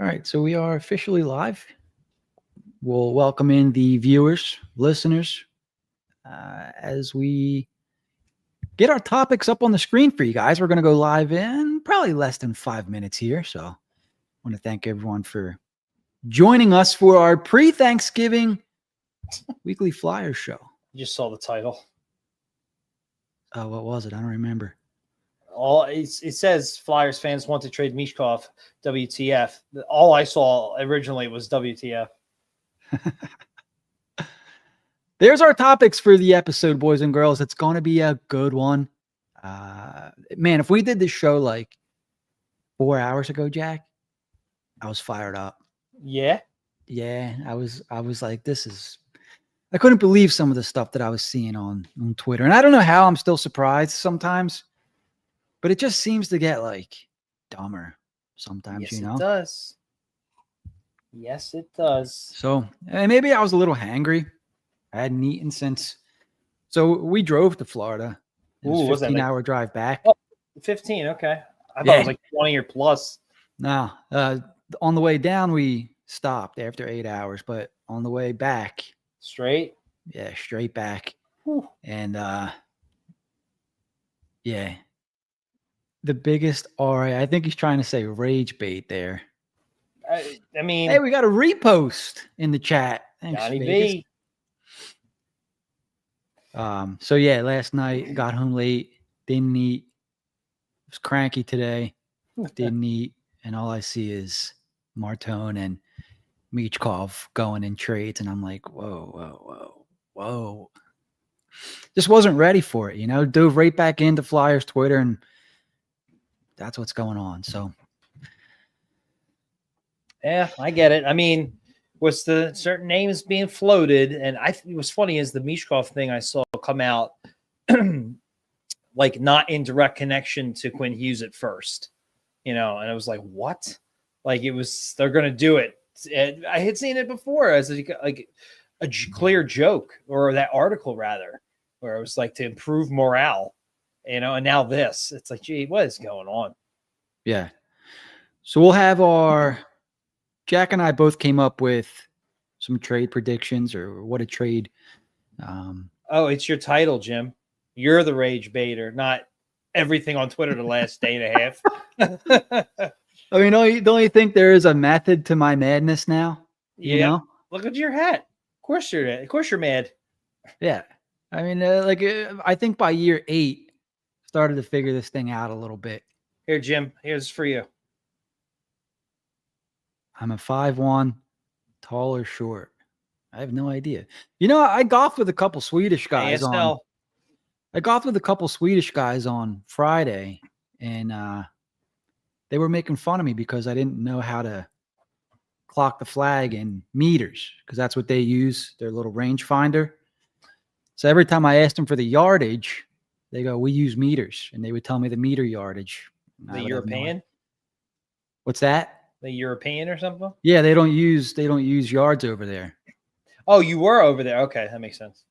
All right, so we are officially live. We'll welcome in the viewers, listeners, as we get our topics up on the screen for you guys. We're going to go live in probably less than 5 minutes here. So I want to thank everyone for joining us for our pre-Thanksgiving weekly Flyers show. You just saw the title. What was it? I don't remember. It says Flyers fans want to trade Michkov. WTF. All I saw originally was WTF. There's our topics for the episode, boys and girls. It's going to be a good one. Man, if we did this show like 4 hours ago, Jack, I was fired up. Yeah? Yeah, I was like, I couldn't believe some of the stuff that I was seeing on Twitter. And I don't know how I'm still surprised sometimes, but it just seems to get like dumber sometimes, Yes, you know? it does. Yes, it does. So maybe I was a little hangry. I hadn't eaten since. So we drove to Florida. It was a 15-hour drive back. Oh, 15, okay. I thought it was like 20 or plus. No, on the way down, we stopped after 8 hours, but on the way back. Straight? Yeah, straight back. Whew. And yeah. The biggest I think he's trying to say rage bait there. I mean, hey, we got a repost in the chat. Thanks, Johnny Vegas. B. So yeah, last night got home late, didn't eat. Was cranky today, didn't eat, and all I see is Martone and Michkov going in trades, and I'm like, whoa. Just wasn't ready for it, you know. Dove right back into Flyers Twitter, and that's what's going on. So, yeah, I get it. I mean, was the certain names being floated, and it was funny is the Michkov thing I saw come out, like not in direct connection to Quinn Hughes at first, you know, and I was like, what? Like they're going to do it. And I had seen it before as like a clear joke, or that article rather, where it was like to improve morale, you know, and now this, it's like, gee, what is going on? Yeah. So we'll have Jack and I both came up with some trade predictions or what a trade. Oh, it's your title, Jim. You're the rage baiter, not everything on Twitter the last day and a half. I mean, don't you think there is a method to my madness now? You know? Look at your hat. Of course you're mad. Yeah. I mean, I think by year 8, started to figure this thing out a little bit. Here, Jim, here's for you. I'm a 5'1", tall or short. I have no idea. You know, I golfed with a couple Swedish guys I golfed with a couple Swedish guys on Friday, and they were making fun of me because I didn't know how to clock the flag in meters, because that's what they use, their little rangefinder. So every time I asked them for the yardage, they go, we use meters, and they would tell me the meter yardage. The European? What's that? The European or something? Yeah, they don't use yards over there. Oh, you were over there. Okay, that makes sense.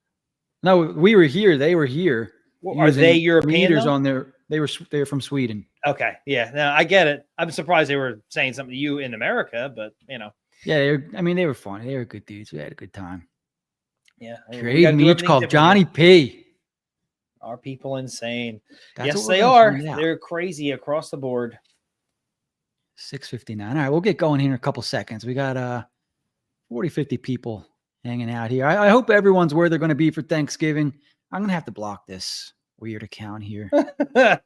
No, we were here. They were here. Well, are they European? Meters on there. They're from Sweden. Okay, yeah. Now I get it. I'm surprised they were saying something to you in America, but you know. Yeah, they were funny. They were good dudes. We had a good time. Yeah. Trade meets called Johnny P. Are people insane? That's yes, they are. They're crazy across the board. 6:59. All right, we'll get going here in a couple seconds. We got 40, 50 people hanging out here. I hope everyone's where they're going to be for Thanksgiving. I'm going to have to block this weird account here. All right,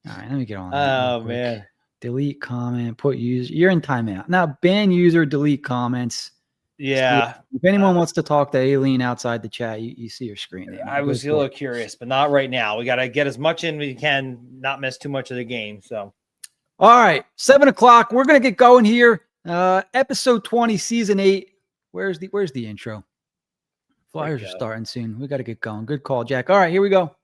let me get on. Oh, man. Delete comment, put user. You're in timeout. Now, ban user, delete comments. Yeah. If anyone wants to talk to Aileen outside the chat, you see her screen. I was a little curious, but not right now. We got to get as much in as we can, not miss too much of the game. So, all right, 7 o'clock. We're going to get going here. Episode 20, season 8. Where's the intro? Flyers are starting soon. We got to get going. Good call, Jack. All right, here we go.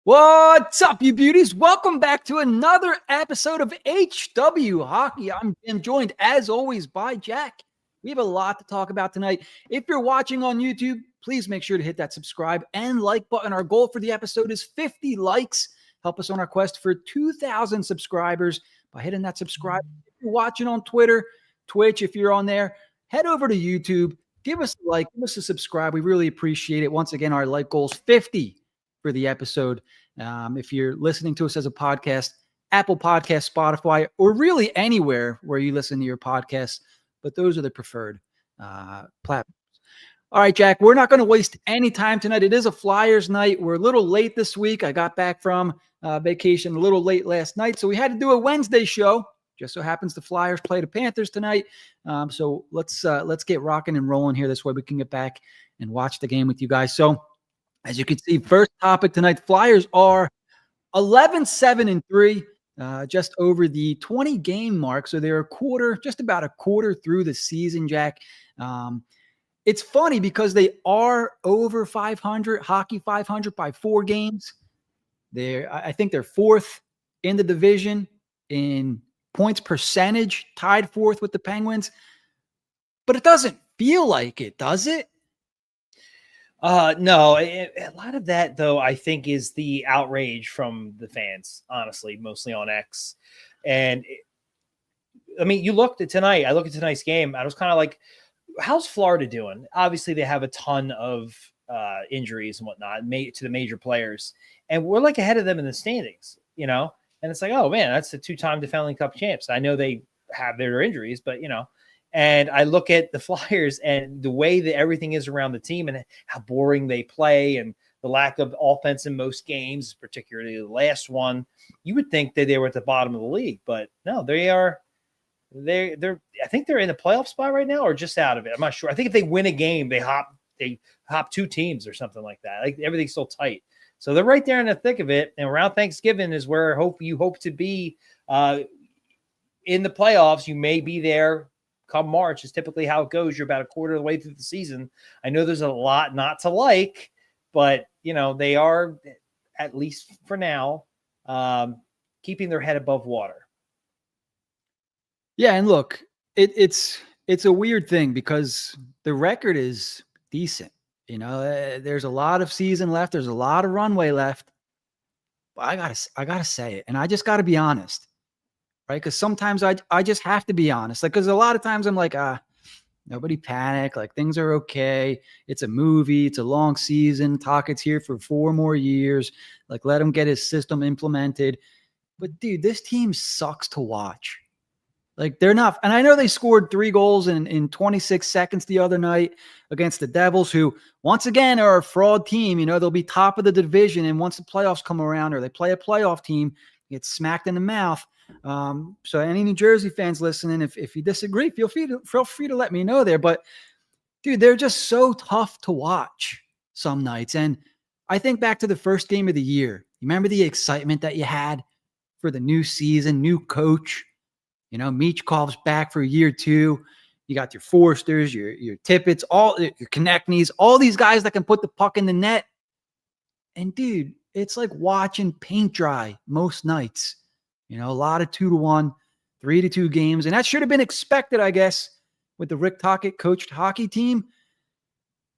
What's up, you beauties? Welcome back to another episode of HW Hockey. I'm joined, as always, by Jack. We have a lot to talk about tonight. If you're watching on YouTube, please make sure to hit that subscribe and like button. Our goal for the episode is 50 likes. Help us on our quest for 2,000 subscribers by hitting that subscribe. If you're watching on Twitter, Twitch, if you're on there, head over to YouTube. Give us a like, give us a subscribe. We really appreciate it. Once again, our like goal is 50 for the episode. If you're listening to us as a podcast, Apple Podcast, Spotify, or really anywhere where you listen to your podcasts, but those are the preferred platforms. All right, Jack, we're not going to waste any time tonight. It is a Flyers night. We're a little late this week. I got back from vacation a little late last night, so we had to do a Wednesday show. Just so happens the Flyers play the Panthers tonight. So let's get rocking and rolling here. This way we can get back and watch the game with you guys. So as you can see, first topic tonight, Flyers are 11-7-3, just over the 20-game mark. So they're just about a quarter through the season, Jack. It's funny because they are over 500, hockey 500 by 4 games. I think they're fourth in the division in points percentage, tied fourth with the Penguins. But it doesn't feel like it, does it? No, a lot of that, though, I think is the outrage from the fans, honestly, mostly on X. And I mean, I looked at tonight's game. I was kind of like, how's Florida doing? Obviously, they have a ton of injuries and whatnot to the major players. And we're like ahead of them in the standings, And it's like, oh, man, that's the 2-time defending Cup champs. I know they have their injuries, but, and I look at the Flyers and the way that everything is around the team and how boring they play and the lack of offense in most games, particularly the last one, you would think that they were at the bottom of the league. But no, they're I think they're in the playoff spot right now or just out of it. I'm not sure. I think if they win a game, they hop 2 teams or something like that. Like everything's still tight. So they're right there in the thick of it. And around Thanksgiving is where you hope to be in the playoffs. You may be there come March is typically how it goes. You're about a quarter of the way through the season. I know there's a lot not to like, but, they are, at least for now, keeping their head above water. Yeah, and look, it's a weird thing because the record is decent. There's a lot of season left. There's a lot of runway left. But I gotta say it, and I just gotta be honest, right? Because sometimes I just have to be honest. Like, because a lot of times I'm like, nobody panic. Like things are okay. It's a movie. It's a long season. Tocchet's here for 4 more years. Like let him get his system implemented. But dude, this team sucks to watch. Like they're not, and I know they scored 3 goals in 26 seconds the other night against the Devils, who once again are a fraud team. They'll be top of the division, and once the playoffs come around or they play a playoff team, get smacked in the mouth. So any New Jersey fans listening, if you disagree, feel free to let me know there. But dude, they're just so tough to watch some nights. And I think back to the first game of the year. You remember the excitement that you had for the new season, new coach. Michkov's back for year 2. You got your Forsters, your Tippett's, all your Konechny's, all these guys that can put the puck in the net. And dude, it's like watching paint dry most nights. A lot of 2-1, 3-2 games. And that should have been expected, I guess, with the Rick Tocchet coached hockey team.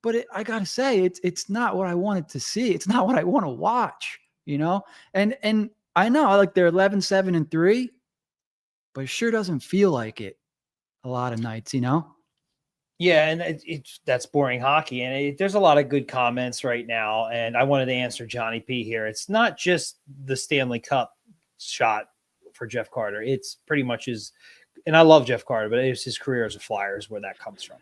But I got to say, it's not what I wanted to see. It's not what I want to watch, And I know, like they're 11-7-3. But it sure doesn't feel like it a lot of nights, Yeah, and that's boring hockey. And there's a lot of good comments right now. And I wanted to answer Johnny P here. It's not just the Stanley Cup shot for Jeff Carter. It's pretty much and I love Jeff Carter, but it's his career as a Flyer is where that comes from.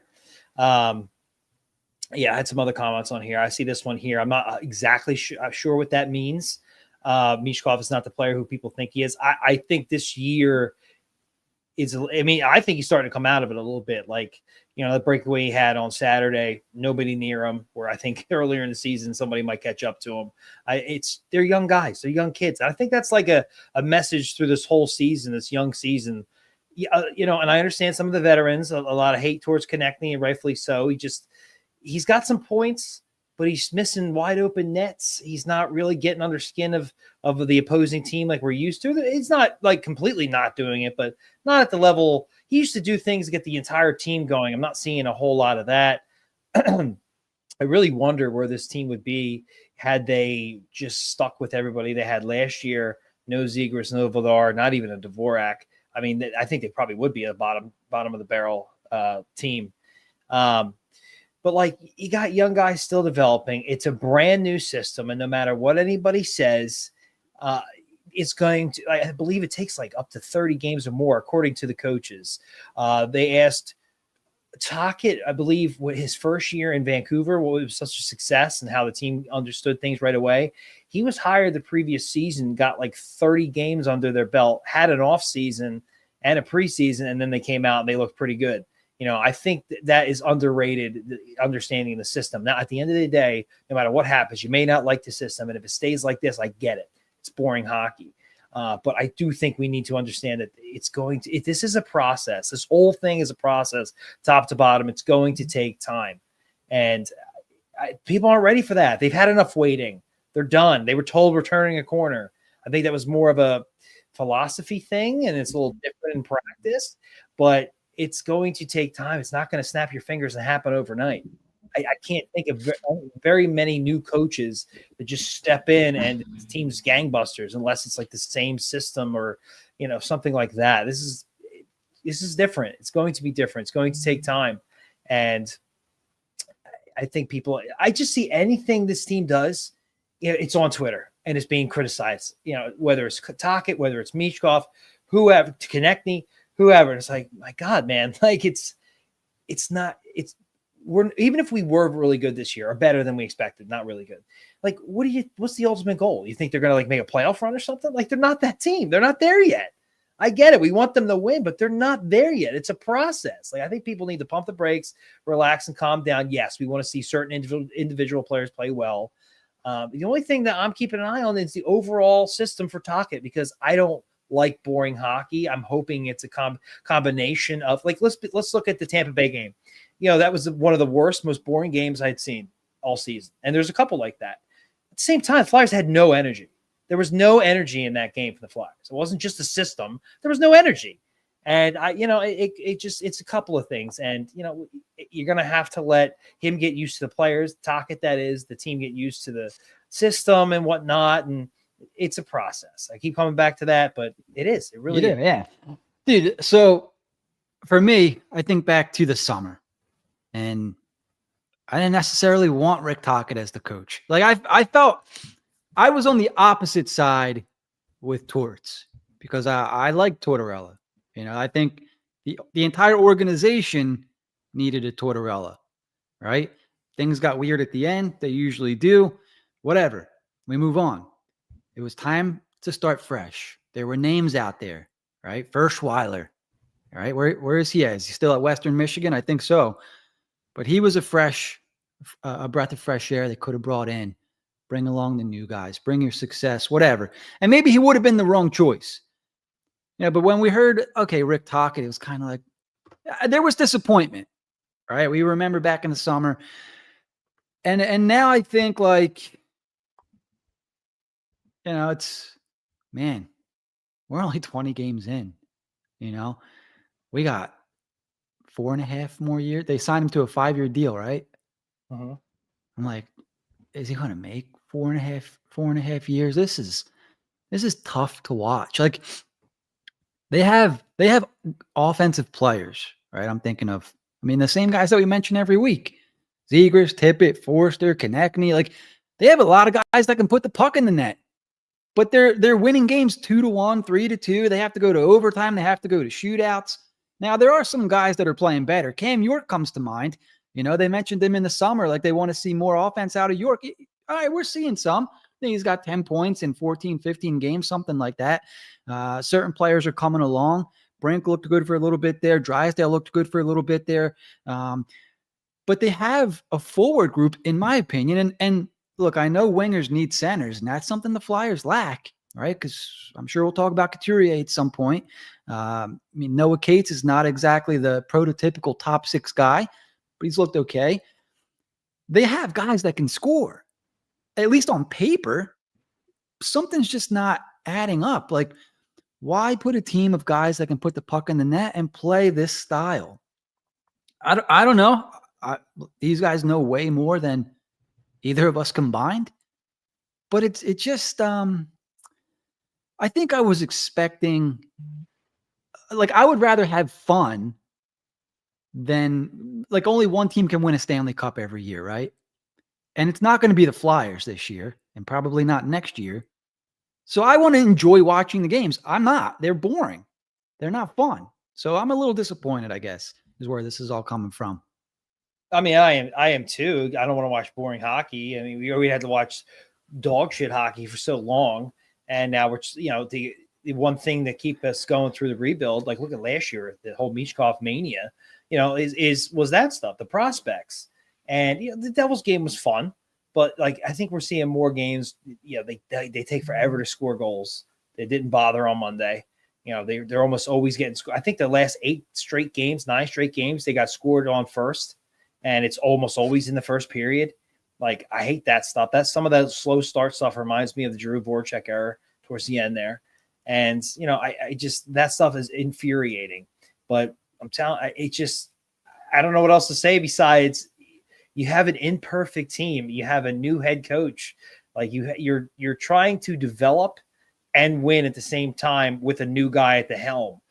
Yeah, I had some other comments on here. I see this one here. I'm not exactly sure what that means. Michkov is not the player who people think he is. I think this year – I think he's starting to come out of it a little bit. Like, the breakaway he had on Saturday, nobody near him, where I think earlier in the season, somebody might catch up to him. They're young guys. They're young kids. And I think that's like a message through this whole season, this young season. And I understand some of the veterans, a lot of hate towards Konechny, and rightfully so. He's got some points, but he's missing wide open nets. He's not really getting under skin of the opposing team like we're used to. It's not like completely not doing it, but not at the level he used to do things to get the entire team going. I'm not seeing a whole lot of that. I really wonder where this team would be had they just stuck with everybody they had last year. No Zegras, no Vladar, not even a Dvorak. I mean, I think they probably would be a bottom of the barrel team. But like, you got young guys still developing. It's a brand new system, and no matter what anybody says, it's going to, I believe it takes like up to 30 games or more, according to the coaches. They asked Tocchet, I believe, his first year in Vancouver, what was such a success and how the team understood things right away. He was hired the previous season, got like 30 games under their belt, had an off season and a preseason, and then they came out and they looked pretty good. You know, I think that is underrated, understanding the system. Now, at the end of the day, no matter what happens, you may not like the system, and if it stays like this, I get it. It's boring hockey. But I do think we need to understand that this is a process. This whole thing is a process, top to bottom. It's going to take time. And people aren't ready for that. They've had enough waiting. They're done. They were told we're turning a corner. I think that was more of a philosophy thing, and it's a little different in practice. But it's going to take time. It's not going to snap your fingers and happen overnight. I can't think of very many new coaches that just step in and the team's gangbusters, unless it's like the same system or, you know, something like that. This is different. It's going to be different. It's going to take time. And I think I just see anything this team does, you know, it's on Twitter and it's being criticized, you know, whether it's Tocchet, whether it's Michkov, whoever, to connect me, whoever. It's like, my God, man, like even if we were really good this year or better than we expected, not really good. Like, what's the ultimate goal? You think they're going to like make a playoff run or something? Like, they're not that team. They're not there yet. I get it. We want them to win, but they're not there yet. It's a process. Like, I think people need to pump the brakes, relax, and calm down. Yes, we want to see certain individual players play well. The only thing that I'm keeping an eye on is the overall system for Tocchet, because I don't like boring hockey. I'm hoping it's a combination of, like, let's look at the Tampa Bay game. You know, that was one of the worst, most boring games I'd seen all season. And there's a couple like that. At the same time, the Flyers had no energy. There was no energy in that game for the Flyers. It wasn't just the system. There was no energy. And it's a couple of things. And, you know, you're going to have to let him get used to the players, Tocchet, that is, the team get used to the system and whatnot. And it's a process. I keep coming back to that, but it is. It really is. Yeah. Dude, so for me, I think back to the summer. And I didn't necessarily want Rick Tocchet as the coach. Like, I felt I was on the opposite side with Torts, because I like Tortorella. You know, I think the entire organization needed a Tortorella, right? Things got weird at the end. They usually do. Whatever. We move on. It was time to start fresh. There were names out there, right? Ferschweiler, right? Where is he at? Is he still at Western Michigan? I think so. But he was a breath of fresh air they could have brought in. Bring along the new guys. Bring your success, whatever. And maybe he would have been the wrong choice. Yeah, but when we heard, okay, Rick Tocchet, it was kind of like, there was disappointment, right? We remember back in the summer. And now I think, like, you know, man, we're only 20 games in, you know. We got 4.5 more years. They signed him to a 5-year deal, right? Uh-huh. I'm like, is he going to make 4.5 years? This is tough to watch. Like, they have offensive players, right? I'm thinking of, the same guys that we mention every week. Zegras, Tippett, Forster, Konechny. Like, they have a lot of guys that can put the puck in the net. But they're winning games 2-1, 3-2. They have to go to overtime. They have to go to shootouts. Now, there are some guys that are playing better. Cam York comes to mind. You know, they mentioned him in the summer, like they want to see more offense out of York. All right, we're seeing some. I think he's got 10 points in 14, 15 games, something like that. Certain players are coming along. Brink looked good for a little bit there. Drysdale looked good for a little bit there. But they have a forward group, in my opinion. And look, I know wingers need centers, and that's something the Flyers lack, right? Because I'm sure we'll talk about Couturier at some point. Noah Cates is not exactly the prototypical top 6 guy, but he's looked okay. they have guys that can score, at least on paper. Something's just not adding up. Like, why put a team of guys that can put the puck in the net and play this style? I don't know. These guys know way more than either of us combined, but it's just I think I was expecting, like, I would rather have fun than, like, only one team can win a Stanley Cup every year, right? And it's not going to be the Flyers this year, and probably not next year. So I want to enjoy watching the games. I'm not. They're boring. They're not fun. So I'm a little disappointed, I guess, is where this is all coming from. I mean, I am too. I don't want to watch boring hockey. I mean, we had to watch dog shit hockey for so long, and now we're, the one thing that keep us going through the rebuild. Like, look at last year, the whole Michkov mania. Was that stuff, the prospects, and the Devils game was fun, but like I think we're seeing more games. They take forever to score goals. They didn't bother on Monday. They're almost always getting scored. I think the last 9 straight games, they got scored on first. And it's almost always in the first period. Like, I hate that stuff. That's some of that slow start stuff reminds me of the Drew Voracek era towards the end there. And, I just, that stuff is infuriating. But I'm telling I don't know what else to say besides you have an imperfect team. You have a new head coach. Like, you're trying to develop and win at the same time with a new guy at the helm.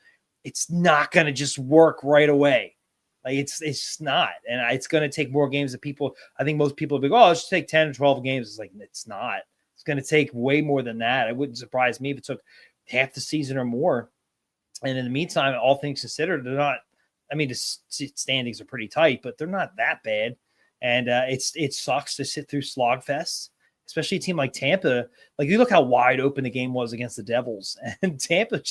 It's not going to just work right away. Like, it's not. And it's going to take more games that people, I think most people will be, oh, let's take 10 or 12 games. It's like, it's not. It's going to take way more than that. It wouldn't surprise me if it took half the season or more. And in the meantime, all things considered, they're not, I mean, the standings are pretty tight, but they're not that bad. And it sucks to sit through slogfests, especially a team like Tampa. Like, you look how wide open the game was against the Devils. And Tampa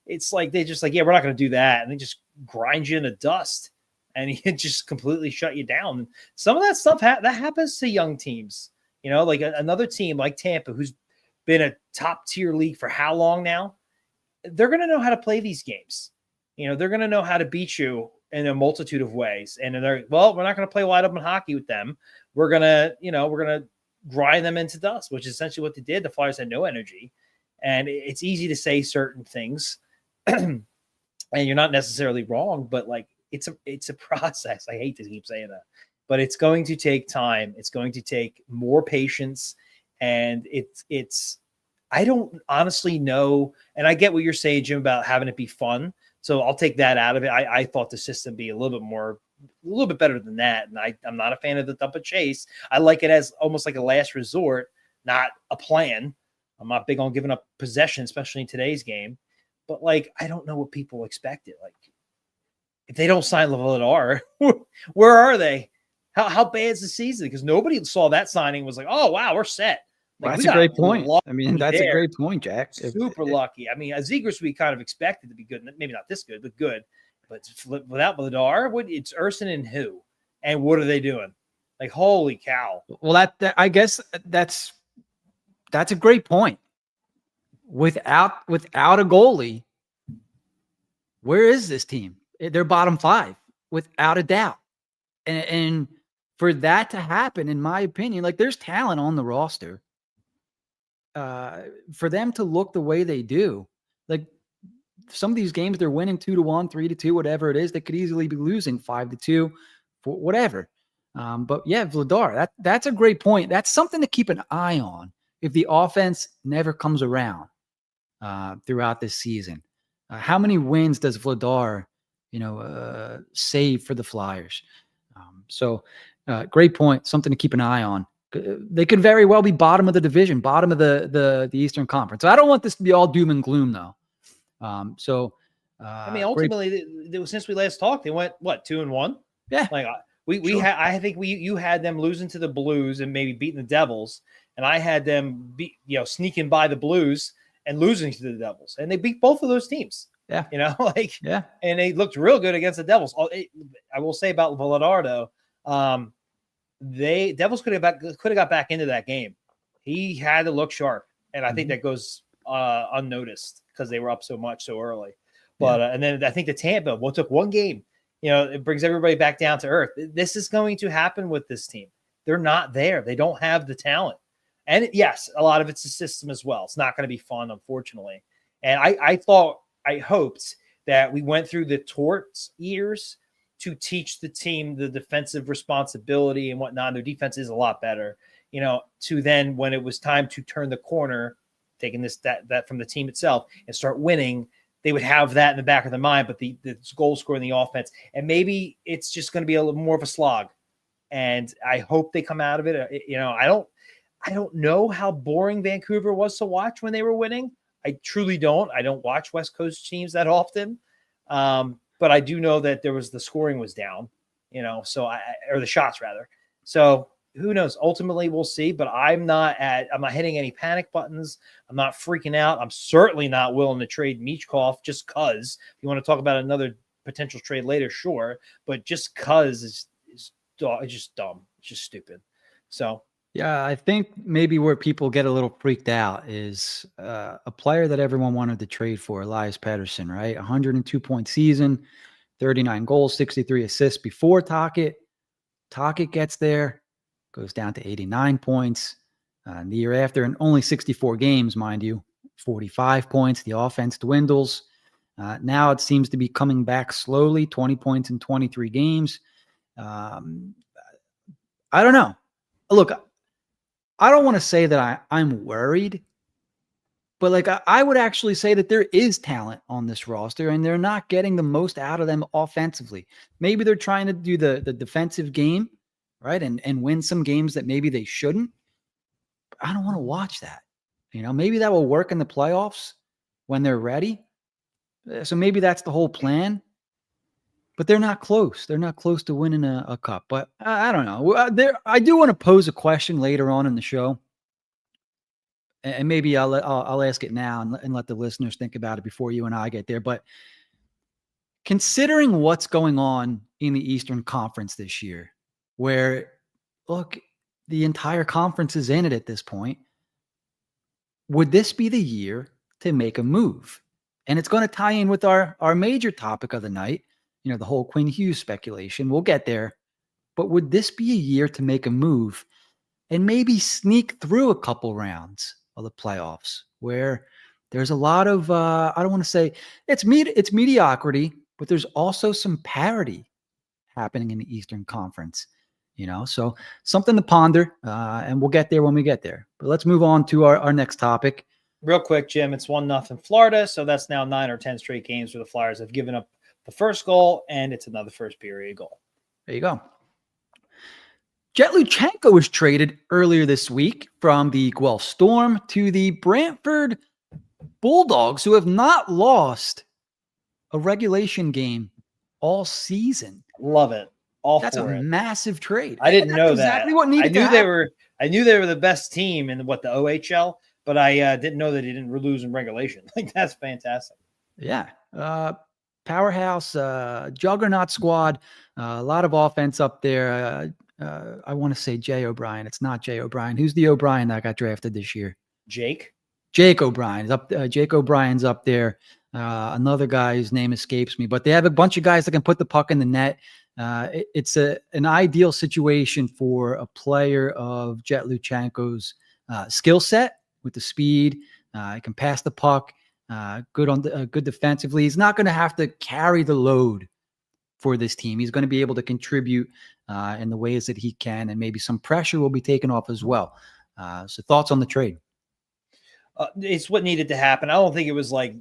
it's like, they just like, yeah, we're not going to do that. And they just grind you in the dust. And he just completely shut you down. Some of that stuff that happens to young teams, like another team like Tampa, who's been a top tier league for how long now? They're going to know how to play these games. They're going to know how to beat you in a multitude of ways. And we're not going to play wide open hockey with them. We're going to grind them into dust, which is essentially what they did. The Flyers had no energy, and it's easy to say certain things and you're not necessarily wrong, but like, it's a process. I hate to keep saying that, but it's going to take time. It's going to take more patience. And I don't honestly know. And I get what you're saying, Jim, about having it be fun. So I'll take that out of it. I thought the system be a little bit better than that. And I'm not a fan of the dump and chase. I like it as almost like a last resort, not a plan. I'm not big on giving up possession, especially in today's game. But like, I don't know what people expected. Like, if they don't sign Vladar, where are they? How bad is the season? Because nobody saw that signing was like, oh, wow, we're set. Like, that's a great point. I mean, that's a great point, Jack. Super lucky. I mean, Zegras we kind of expected to be good. Maybe not this good, but good. But without Vladar, it's Urson and who? And what are they doing? Like, holy cow. Well, that I guess that's a great point. Without a goalie, where is this team? They're bottom 5 without a doubt. And for that to happen, in my opinion, like, there's talent on the roster. For them to look the way they do, like, some of these games they're winning 2-1, 3-2, whatever it is, they could easily be losing 5-2, for whatever. But yeah, Vladar, that's a great point. That's something to keep an eye on if the offense never comes around throughout this season. How many wins does Vladar save for the Flyers? Great point. Something to keep an eye on. They could very well be bottom of the division, bottom of the Eastern Conference. So I don't want this to be all doom and gloom, though. I mean, ultimately, since we last talked, they went 2-1. Yeah, like I think you had them losing to the Blues and maybe beating the Devils, and I had them sneaking by the Blues and losing to the Devils, and they beat both of those teams. Yeah, yeah, and they looked real good against the Devils. I will say about Vladar, though, Devils could have got back into that game. He had to look sharp, and I think that goes unnoticed because they were up so much so early. But and then I think the Tampa took one game. It brings everybody back down to earth. This is going to happen with this team. They're not there. They don't have the talent. And yes, a lot of it's the system as well. It's not going to be fun, unfortunately. And I hoped that we went through the Torts years to teach the team the defensive responsibility and whatnot. Their defense is a lot better, to then when it was time to turn the corner, taking that from the team itself and start winning, they would have that in the back of their mind, but the goal scoring, the offense, and maybe it's just going to be a little more of a slog. And I hope they come out of it. I don't know how boring Vancouver was to watch when they were winning. I truly don't. I don't watch West Coast teams that often. But I do know that the scoring was down, or the shots rather. So who knows? Ultimately, we'll see. But I'm not hitting any panic buttons. I'm not freaking out. I'm certainly not willing to trade Michkov just because. If you want to talk about another potential trade later, sure. But just because it's just dumb. It's just stupid. So. Yeah, I think maybe where people get a little freaked out is a player that everyone wanted to trade for, Elias Pettersson, right? 102-point season, 39 goals, 63 assists before Tocchet. Tocchet gets there, goes down to 89 points. The year after, and only 64 games, mind you, 45 points. The offense dwindles. Now it seems to be coming back slowly, 20 points in 23 games. I don't know. Look, I don't want to say that I'm worried, but I would actually say that there is talent on this roster and they're not getting the most out of them offensively. Maybe they're trying to do the defensive game, right? And win some games that maybe they shouldn't. But I don't want to watch that. Maybe that will work in the playoffs when they're ready. So maybe that's the whole plan. But they're not close. They're not close to winning a cup. But I don't know. I do want to pose a question later on in the show, and maybe I'll ask it now and let the listeners think about it before you and I get there. But considering what's going on in the Eastern Conference this year, where look, the entire conference is in it at this point, would this be the year to make a move? And it's going to tie in with our major topic of the night. The whole Quinn Hughes speculation. We'll get there. But would this be a year to make a move and maybe sneak through a couple rounds of the playoffs where there's a lot of, I don't want to say it's mediocrity, but there's also some parity happening in the Eastern Conference, so something to ponder, and we'll get there when we get there. But let's move on to our next topic. Real quick, Jim, it's 1-0 Florida. So that's now 9 or 10 straight games where the Flyers have given up the first goal, and it's another first period goal. There you go. Jet Luchenko was traded earlier this week from the Guelph Storm to the Brantford Bulldogs, who have not lost a regulation game all season. Love it. That's a massive trade. I didn't know exactly that. What needed to happen. I knew they were the best team in the OHL, but I didn't know that he didn't lose in regulation. That's fantastic. Yeah. Powerhouse, juggernaut squad, a lot of offense up there. I want to say Jay O'Brien. It's not Jay O'Brien. Who's the O'Brien that got drafted this year? Jake O'Brien is up. Jake O'Brien's up there. Another guy whose name escapes me, but they have a bunch of guys that can put the puck in the net. It's an ideal situation for a player of Jet Luchenko's skill set with the speed. He can pass the puck. Good defensively. He's not going to have to carry the load for this team. He's going to be able to contribute in the ways that he can, and maybe some pressure will be taken off as well. So thoughts on the trade? It's what needed to happen. I don't think it was I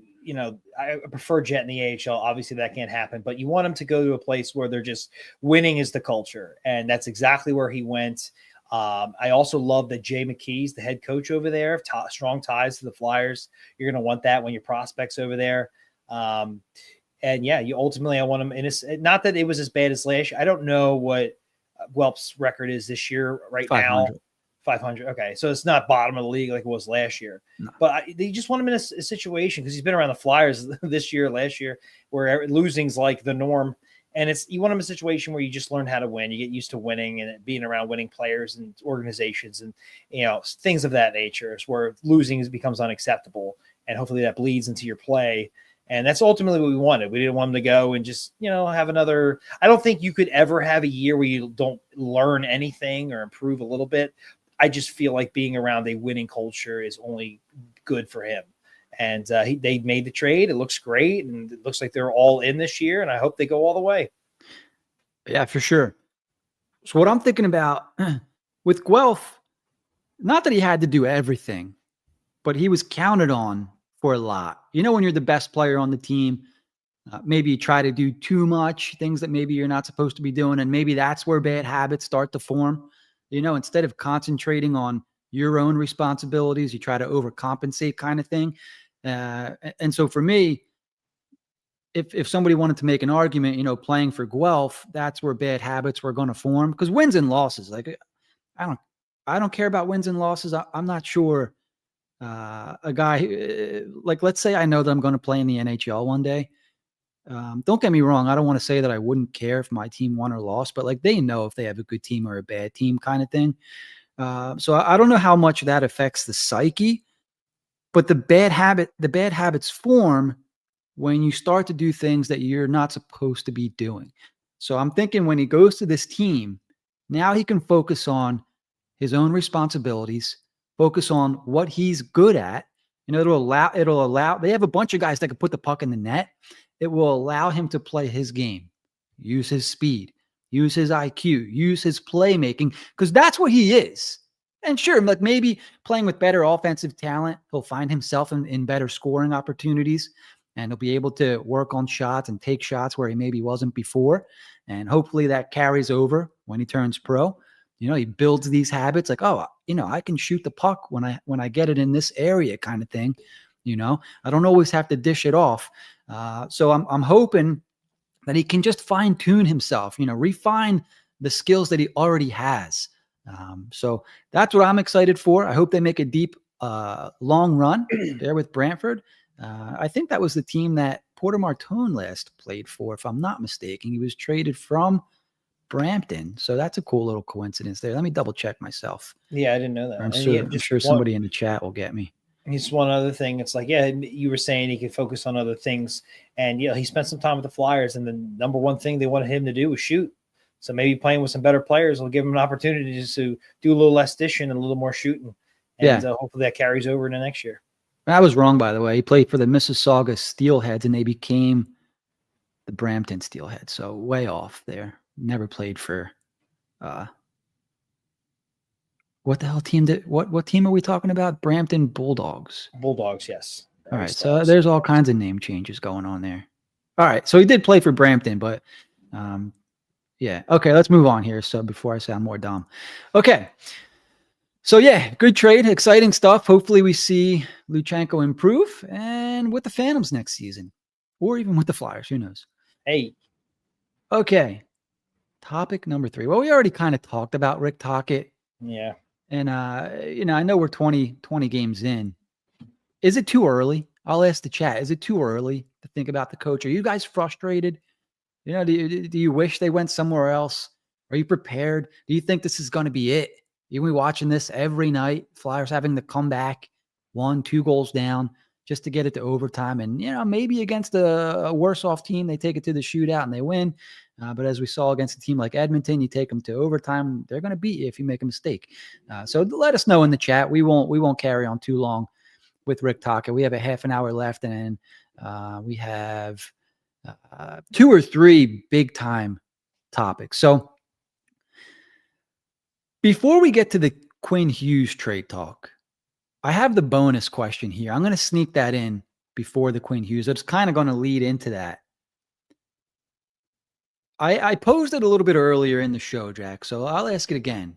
prefer Jet in the AHL. Obviously that can't happen, but you want him to go to a place where they're just winning is the culture. And that's exactly where he went. I also love that Jay McKee's the head coach over there, strong ties to the Flyers. You're going to want that when your prospects over there. And yeah, I want him in not that it was as bad as last year. I don't know what Guelph's record is this year right 500. Now. 500. Okay. So it's not bottom of the league like it was last year, but they just want him in a situation because he's been around the Flyers this year, last year, where losing's like the norm. And you want him in a situation where you just learn how to win. You get used to winning and being around winning players and organizations and, things of that nature, where losing becomes unacceptable. And hopefully that bleeds into your play. And that's ultimately what we wanted. We didn't want him to go and just, have another. I don't think you could ever have a year where you don't learn anything or improve a little bit. I just feel like being around a winning culture is only good for him. And they made the trade. It looks great. And it looks like they're all in this year. And I hope they go all the way. Yeah, for sure. So what I'm thinking about with Guelph, not that he had to do everything, but he was counted on for a lot. When you're the best player on the team, maybe you try to do too much, things that maybe you're not supposed to be doing. And maybe that's where bad habits start to form. Instead of concentrating on your own responsibilities, you try to overcompensate kind of thing. And so for me, if somebody wanted to make an argument, playing for Guelph, that's where bad habits were going to form, because wins and losses, like I don't care about wins and losses. I'm not sure a guy like, let's say I know that I'm going to play in the NHL one day. Don't get me wrong. I don't want to say that I wouldn't care if my team won or lost, but like, they know if they have a good team or a bad team kind of thing. So I don't know how much that affects the psyche, but the bad habits form when you start to do things that you're not supposed to be doing. So I'm thinking when he goes to this team, now he can focus on his own responsibilities, focus on what he's good at. It'll allow, they have a bunch of guys that can put the puck in the net. It will allow him to play his game, use his speed, use his IQ, use his playmaking, because that's what he is. And sure, like maybe playing with better offensive talent, he'll find himself in better scoring opportunities, and he'll be able to work on shots and take shots where he maybe wasn't before. And hopefully that carries over when he turns pro. He builds these habits like, I can shoot the puck when I get it in this area kind of thing. I don't always have to dish it off. So I'm hoping that he can just fine tune himself, refine the skills that he already has. So that's what I'm excited for. I hope they make a deep, long run there with Brantford. I think that was the team that Porter Martone last played for, if I'm not mistaken. He was traded from Brampton. So that's a cool little coincidence there. Let me double check myself. Yeah, I didn't know that. I'm sure somebody in the chat will get me. Just one other thing. It's like, yeah, you were saying he could focus on other things. And, he spent some time with the Flyers, and the number one thing they wanted him to do was shoot. So maybe playing with some better players will give him an opportunity just to do a little less dishing and a little more shooting. And hopefully that carries over into next year. I was wrong, by the way. He played for the Mississauga Steelheads, and they became the Brampton Steelheads. So way off there. Never played for what the hell team did what team are we talking about? Brampton Bulldogs. Bulldogs, yes. All right. So there's all kinds of name changes going on there. All right. So he did play for Brampton, but yeah. Okay, let's move on here. So before I sound more dumb. Okay. So yeah, good trade, exciting stuff. Hopefully we see Luchenko improve, and with the Phantoms next season, or even with the Flyers, who knows? Hey. Okay. Topic number 3. Well, we already kind of talked about Rick Tocchet. Yeah. And I know we're 20 games in. Is it too early? I'll ask the chat. Is it too early to think about the coach? Are you guys frustrated? Do you wish they went somewhere else? Are you prepared? Do you think this is going to be it? You'll be watching this every night. Flyers having to come back 1-2 goals down just to get it to overtime. And, maybe against a worse off team, they take it to the shootout and they win. But as we saw against a team like Edmonton, you take them to overtime, they're going to beat you if you make a mistake. So let us know in the chat. We won't carry on too long with Rick Tocchet. We have a half an hour left, and we have 2 or 3 big time topics. So before we get to the Quinn Hughes trade talk, I have the bonus question here. I'm going to sneak that in before the Quinn Hughes. It's kind of going to lead into that. I posed it a little bit earlier in the show, Jack, so I'll ask it again.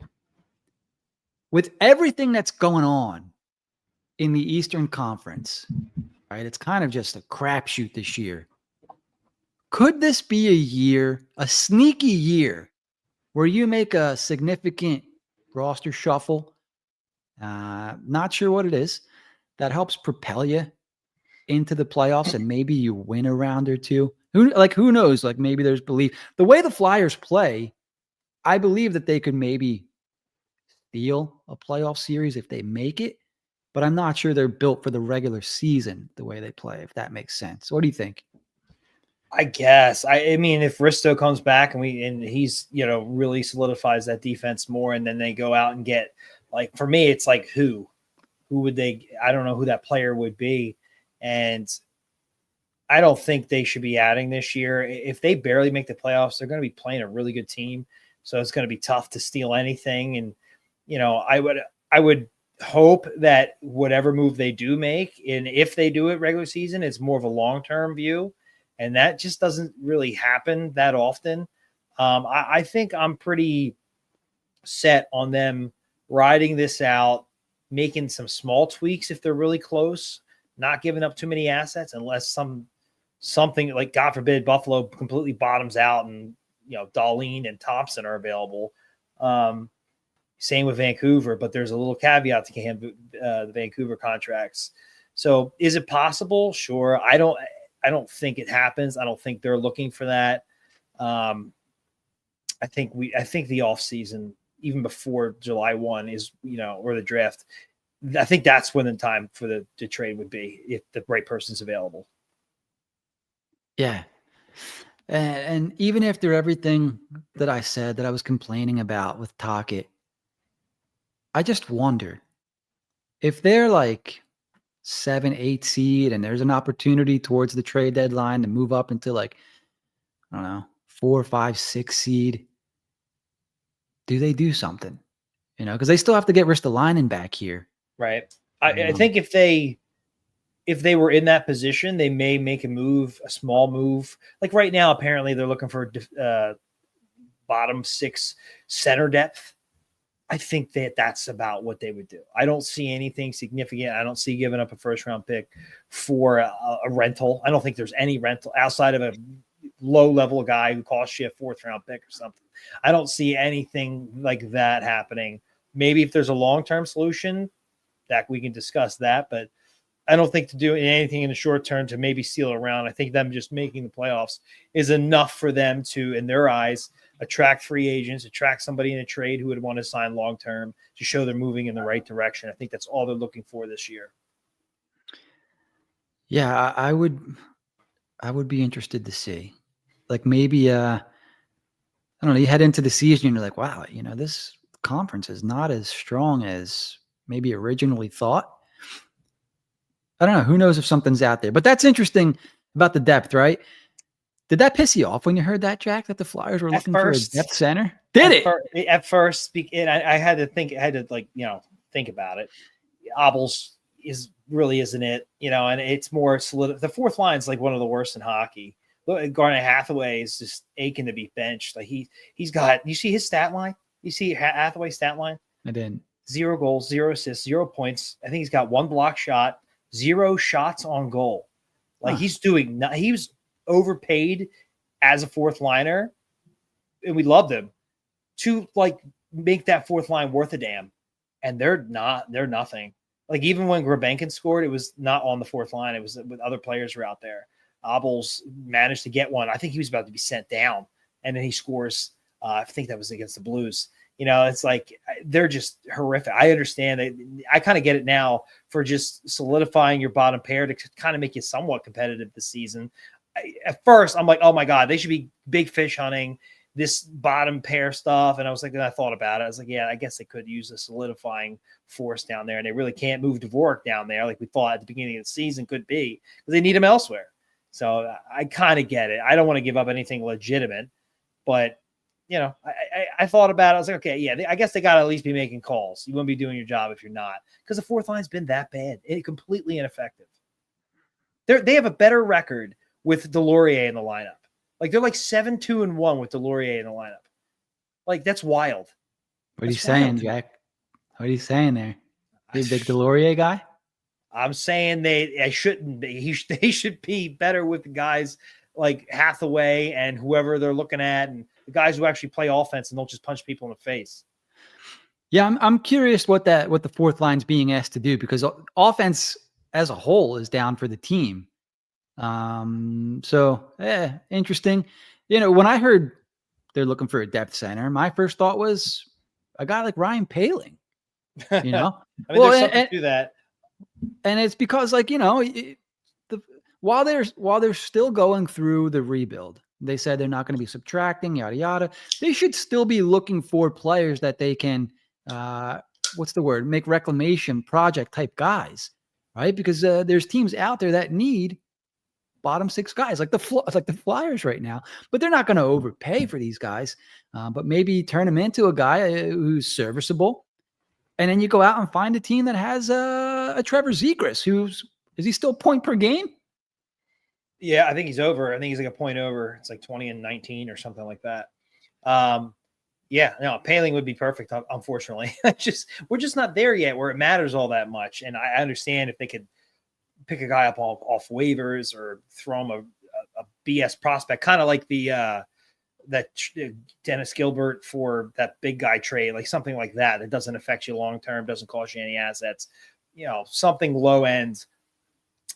With everything that's going on in the Eastern Conference, right? It's kind of just a crapshoot this year. Could this be a year, a sneaky year, where you make a significant roster shuffle? Not sure what it is that helps propel you into the playoffs, and maybe you win a round or two. Who knows? Like, maybe there's belief. The way the Flyers play, I believe that they could maybe steal a playoff series if they make it. but I'm not sure they're built for the regular season the way they play, if that makes sense. What do you think? I guess. I mean, if Risto comes back and he's, really solidifies that defense more, and then they go out and get, like, for me, it's like who would they? I don't know who that player would be, and I don't think they should be adding this year. If they barely make the playoffs, they're going to be playing a really good team, so it's going to be tough to steal anything. And I would hope that whatever move they do make, and if they do it regular season, it's more of a long-term view. And that just doesn't really happen that often. I think I'm pretty set on them riding this out, making some small tweaks if they're really close, not giving up too many assets unless something like, God forbid, Buffalo completely bottoms out and, Darlene and Thompson are available. Same with Vancouver, but there's a little caveat to the Vancouver contracts. So is it possible? Sure. I don't think it happens. I don't think they're looking for that. I think the offseason, even before July 1 is, or the draft, I think that's when the time for the trade would be, if the right person's available. Yeah. And even after everything that I said that I was complaining about with Tocchet, I just wonder if they're like 7, 8 seed and there's an opportunity towards the trade deadline to move up into, like, I don't know, 4, 5, 6 seed. Do they do something? Because they still have to get Ristolainen back here. Right. I think if they were in that position, they may make a small move. Like right now, apparently they're looking for bottom 6 center depth. I think that's about what they would do. I don't see anything significant. I don't see giving up a first-round pick for a rental. I don't think there's any rental outside of a low-level guy who costs you a 4th-round pick or something. I don't see anything like that happening. Maybe if there's a long-term solution, that we can discuss that, but I don't think to do anything in the short term to maybe steal around. I think them just making the playoffs is enough for them to, in their eyes, attract free agents, attract somebody in a trade who would want to sign long-term to show they're moving in the right direction. I think that's all they're looking for this year. Yeah, I would be interested to see. Like maybe, I don't know, you head into the season and you're like, wow, this conference is not as strong as maybe originally thought. I don't know. Who knows if something's out there? But that's interesting about the depth, right? Did that piss you off when you heard that, Jack, that the Flyers were looking for a depth center? At first, I had to think about it. Obels really isn't it, and it's more solid. The 4th line is like one of the worst in hockey. Garnet Hathaway is just aching to be benched. Like he's got, you see his stat line? You see Hathaway's stat line? I didn't. 0 goals, 0 assists, 0 points. I think he's got 1 block shot, 0 shots on goal. Like he was overpaid as a 4th liner, and we loved him to like make that 4th line worth a damn. And they're nothing. Like even when Grabenkin scored, it was not on the 4th line. It was with other players who were out there. Abels managed to get one. I think he was about to be sent down, and then he scores. I think that was against the Blues. It's like they're just horrific. I understand that. I kind of get it now for just solidifying your bottom pair to kind of make you somewhat competitive this season. At first, I'm like, oh my God, they should be big fish hunting this bottom pair stuff. And I was like, then I thought about it. I was like, yeah, I guess they could use a solidifying force down there, and they really can't move Dvorak down there like we thought at the beginning of the season could be, because they need him elsewhere. So I kind of get it. I don't want to give up anything legitimate, but I thought about it. I was like, okay, yeah, I guess they got to at least be making calls. You wouldn't be doing your job if you're not, because the 4th line's been that bad. It's completely ineffective. They have a better record with Delorier in the lineup. Like they're like 7-2-1 with Delorier in the lineup. Like that's wild. What are you saying, Jack? What are you saying there? Are you a big Delorier guy? I'm saying they shouldn't be. They should be better with the guys like Hathaway and whoever they're looking at, and the guys who actually play offense and don't just punch people in the face. Yeah, I'm curious what the 4th line's being asked to do, because offense as a whole is down for the team. Interesting. When I heard they're looking for a depth center, my first thought was a guy like Ryan Poehling. I mean, there's something to that. And it's because, like, while they're still going through the rebuild, they said they're not going to be subtracting, yada yada. They should still be looking for players that they can, what's the word? Make reclamation project type guys, right? Because there's teams out there that need bottom six guys, like the Flyers right now, but they're not going to overpay for these guys. But maybe turn them into a guy who's serviceable. And then you go out and find a team that has a Trevor Zegras, is he still point per game? Yeah, I think he's over. I think he's like a point over. It's like 20 and 19 or something like that. Yeah, no, Paling would be perfect. Unfortunately, we're just not there yet where it matters all that much. And I understand if they could pick a guy up off waivers or throw him a BS prospect, kind of like that Dennis Gilbert for that big guy trade, like something like that. That doesn't affect you long term, doesn't cost you any assets. Something low end.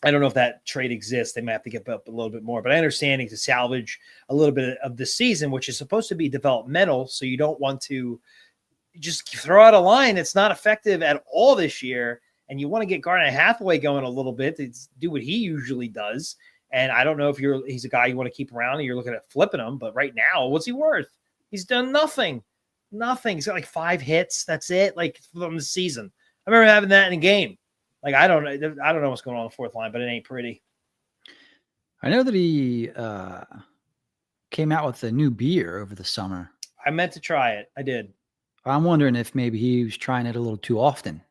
I don't know if that trade exists. They might have to get up a little bit more, but I understand to salvage a little bit of the season, which is supposed to be developmental. So you don't want to just throw out a line that's not effective at all this year. And you want to get Garnet Hathaway going a little bit to do what he usually does. And I don't know if he's a guy you want to keep around and you're looking at flipping him, but right now, what's he worth? He's done nothing. He's got like 5 hits. That's it. Like from the season. I remember having that in a game. Like, I don't know what's going on the fourth line, but it ain't pretty. I know that he came out with a new beer over the summer. I meant to try it. I did. I'm wondering if maybe he was trying it a little too often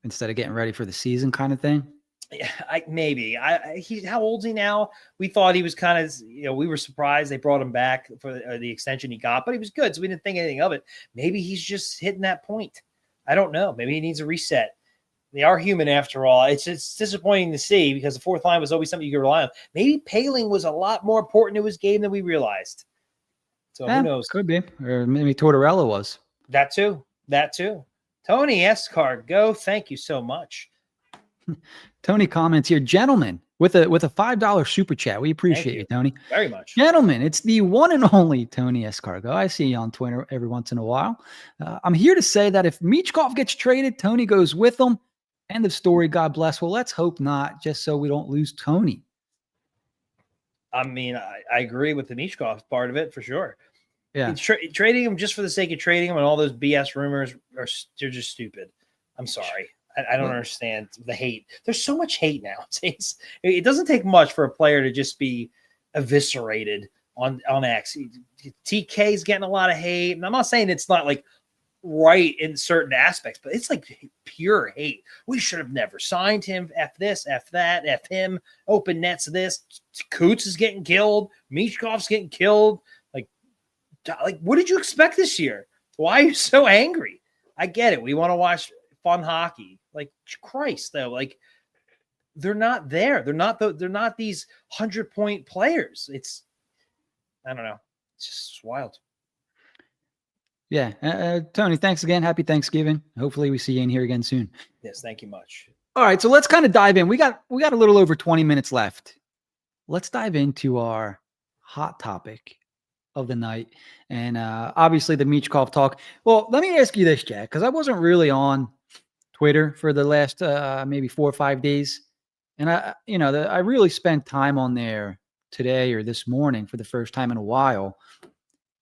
instead of getting ready for the season kind of thing. Yeah, maybe. How old is he now? We thought he was kind of, we were surprised they brought him back for the extension he got, but he was good, so we didn't think anything of it. Maybe he's just hitting that point. I don't know. Maybe he needs a reset. They are human after all. It's disappointing to see because the fourth line was always something you could rely on. Maybe Paling was a lot more important to his game than we realized. So who knows? Could be. Or maybe Tortorella was. That too. Tony Escar, go. Thank you so much. Tony comments here, gentlemen, with a $5 super chat. We appreciate you, Tony. Very much. Gentlemen, it's the one and only Tony Escargo. I see you on Twitter every once in a while. I'm here to say that if Michkov gets traded, Tony goes with him. End of story. God bless. Well, let's hope not, just so we don't lose Tony. I mean, I agree with the Michkov part of it for sure. Yeah. Trading him just for the sake of trading him and all those BS rumors they're just stupid. I'm sorry. I don't understand the hate. There's so much hate nowadays. It doesn't take much for a player to just be eviscerated on X. TK is getting a lot of hate. And I'm not saying it's not like right in certain aspects, but it's like pure hate. We should have never signed him. F this, F that, F him. Open nets this. Coots is getting killed. Michkov's getting killed. Like, what did you expect this year? Why are you so angry? I get it. We want to watch fun hockey. Like, Christ, though, like they're not there. They're not these 100-point players. I don't know. It's just wild. Yeah. Tony, thanks again. Happy Thanksgiving. Hopefully we see you in here again soon. Yes. Thank you much. All right. So let's kind of dive in. We got a little over 20 minutes left. Let's dive into our hot topic of the night. And obviously the Michkov talk. Well, let me ask you this, Jack, because I wasn't really on Twitter for the last maybe 4 or 5 days. And I really spent time on there today or this morning for the first time in a while.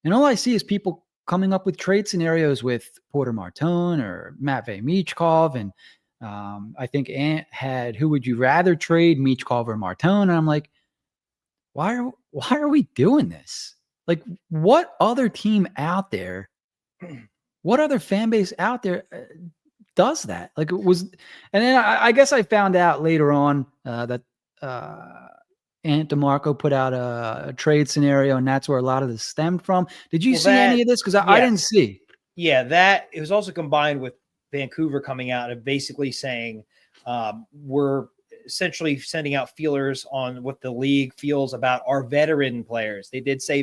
And all I see is people coming up with trade scenarios with Porter Martone or Matvei Michkov. And I think Ant had, who would you rather trade, Michkov or Martone? And I'm like, why are we doing this? Like, what other team out there, what other fan base out there does that? Like, it was, and then I guess I found out later on that Ant DeMarco put out a trade scenario, and that's where a lot of this stemmed from. Did you see any of this? Because I didn't see. Yeah, that it was also combined with Vancouver coming out and basically saying we're essentially sending out feelers on what the league feels about our veteran players. They did say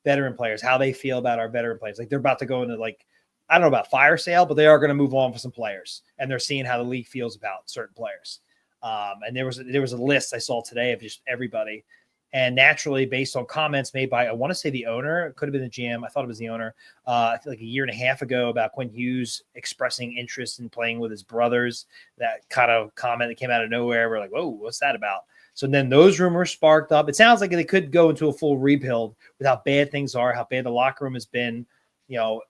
veteran players, how they feel about our veteran players. Like, they're about to go into, like, I don't know about fire sale, but they are going to move on for some players, and they're seeing how the league feels about certain players. And there was a list I saw today of just everybody, And naturally, based on comments made by, I want to say the owner, it could have been the GM. I thought it was the owner. I feel like a year and a half ago about Quinn Hughes expressing interest in playing with his brothers. That kind of comment that came out of nowhere. We're like, whoa, what's that about? So then those rumors sparked up. It sounds like they could go into a full rebuild with how bad things are, how bad the locker room has been. You know,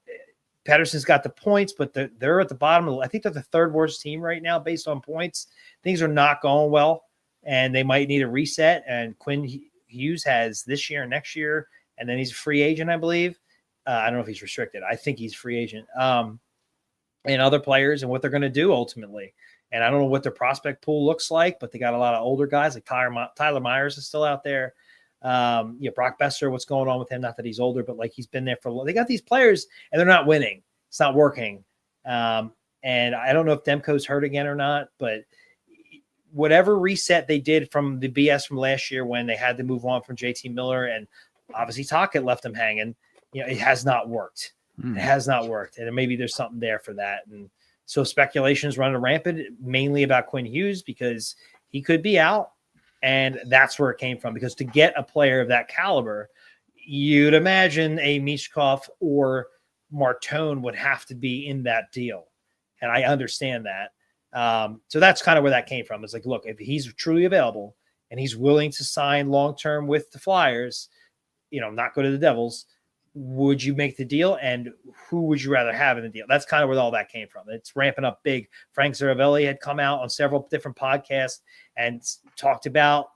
Pedersen's got the points, but they're at the bottom. I think they're the third worst team right now based on points. Things are not going well, and they might need a reset. And Quinn Hughes has this year and next year, and then he's a free agent, I believe. I don't know if he's restricted. I think he's free agent. And other players and what they're going to do ultimately. And I don't know what their prospect pool looks like, but they got a lot of older guys like Tyler Myers is still out there. Brock Besser, what's going on with him? Not that he's older, but like he's been there for a long. They got these players and they're not winning. It's not working. And I don't know if Demko's hurt again or not, but whatever reset they did from the BS from last year when they had to move on from JT Miller and obviously Tocchet left them hanging, it has not worked. It has not worked. And maybe there's something there for that. And so speculation is running rampant, mainly about Quinn Hughes because he could be out. And that's where it came from. Because to get a player of that caliber, you'd imagine a Michkov or Martone would have to be in that deal. And I understand that. So that's kind of where that came from. It's like, look, if he's truly available and he's willing to sign long-term with the Flyers, not go to the Devils, would you make the deal? And who would you rather have in the deal? That's kind of where all that came from. It's ramping up big. Frank Zaravelli had come out on several different podcasts and talked about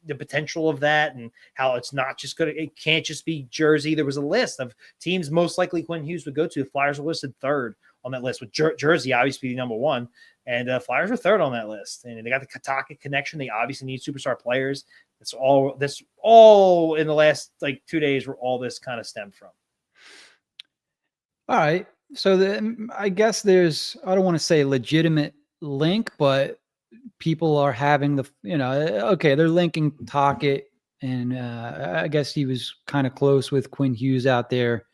the potential of that and how it's not just good. It can't just be Jersey. There was a list of teams most likely Quinn Hughes would go to. The Flyers were listed third on that list with Jersey obviously number one. And Flyers were third on that list. And they got the Tocchet connection. They obviously need superstar players. That's all in the last 2 days where all this kind of stemmed from. All right. So I guess there's, I don't want to say legitimate link, but people are having they're linking Tocchet and I guess he was kind of close with Quinn Hughes out there.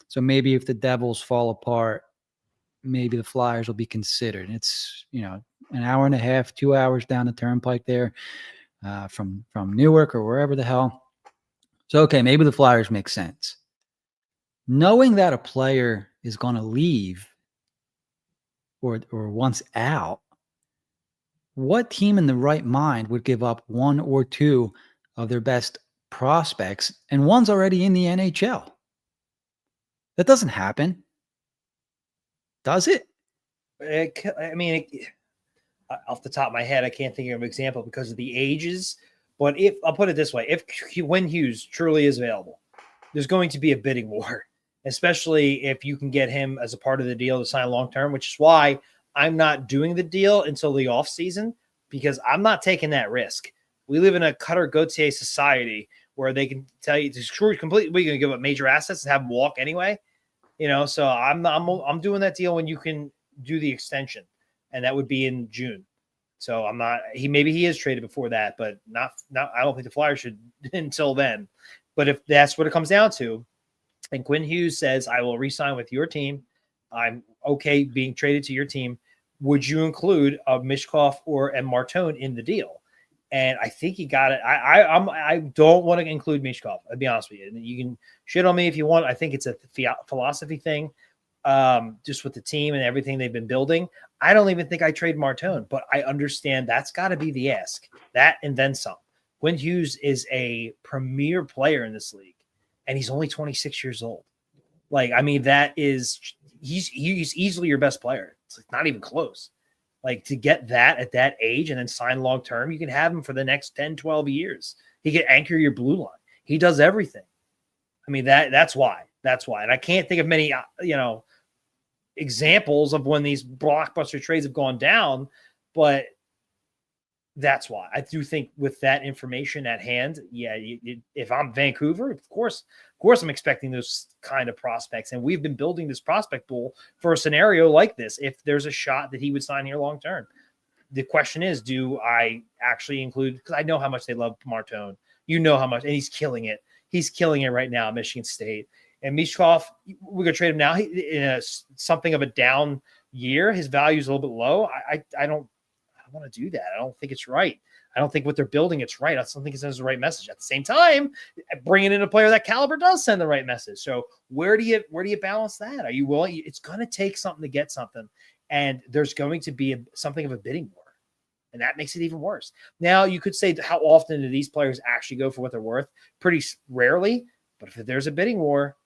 So maybe if the Devils fall apart, maybe the Flyers will be considered. It's, an hour and a half, 2 hours down the turnpike there. From Newark or wherever the hell. So, okay, maybe the Flyers make sense. Knowing that a player is going to leave or wants out, what team in the right mind would give up one or two of their best prospects and one's already in the NHL? That doesn't happen. Does it? Off the top of my head, I can't think of an example because of the ages. But I'll put it this way, if Quinn Hughes truly is available, there's going to be a bidding war, especially if you can get him as a part of the deal to sign long-term, which is why I'm not doing the deal until the offseason because I'm not taking that risk. We live in a Cutter Gauthier society where they can tell you to screw completely. We're going to give up major assets and have him walk anyway. So I'm doing that deal when you can do the extension. And that would be in June. So I'm not, maybe he is traded before that, but not, I don't think the Flyers should until then. But if that's what it comes down to, and Quinn Hughes says, I will re-sign with your team, I'm okay being traded to your team, would you include a Michkov or a Martone in the deal? And I think he got it. I don't want to include Michkov, I'll be honest with you. You can shit on me if you want. I think it's a philosophy thing. Just with the team and everything they've been building. I don't even think I trade Martone, but I understand that's got to be the ask. That and then some. Quinn Hughes is a premier player in this league, and he's only 26 years old. He's easily your best player. It's not even close. To get that at that age and then sign long-term, you can have him for the next 10, 12 years. He can anchor your blue line. He does everything. That's why. That's why. And I can't think of many, examples of when these blockbuster trades have gone down, but that's why. I do think with that information at hand, if I'm Vancouver, of course I'm expecting those kind of prospects. And we've been building this prospect pool for a scenario like this. If there's a shot that he would sign here long-term, the question is, do I actually include, because I know how much they love Martone, how much, and he's killing it. He's killing it right now at Michigan State. And Michkov, we're going to trade him now. In something of a down year, his value is a little bit low. I don't don't want to do that. I don't think it's right. I don't think what they're building, it's right. I don't think it sends the right message. At the same time, bringing in a player that caliber does send the right message. So where do you balance that? Are you willing? It's going to take something to get something, and there's going to be something of a bidding war, and that makes it even worse. Now you could say, how often do these players actually go for what they're worth? Pretty rarely. But if there's a bidding war,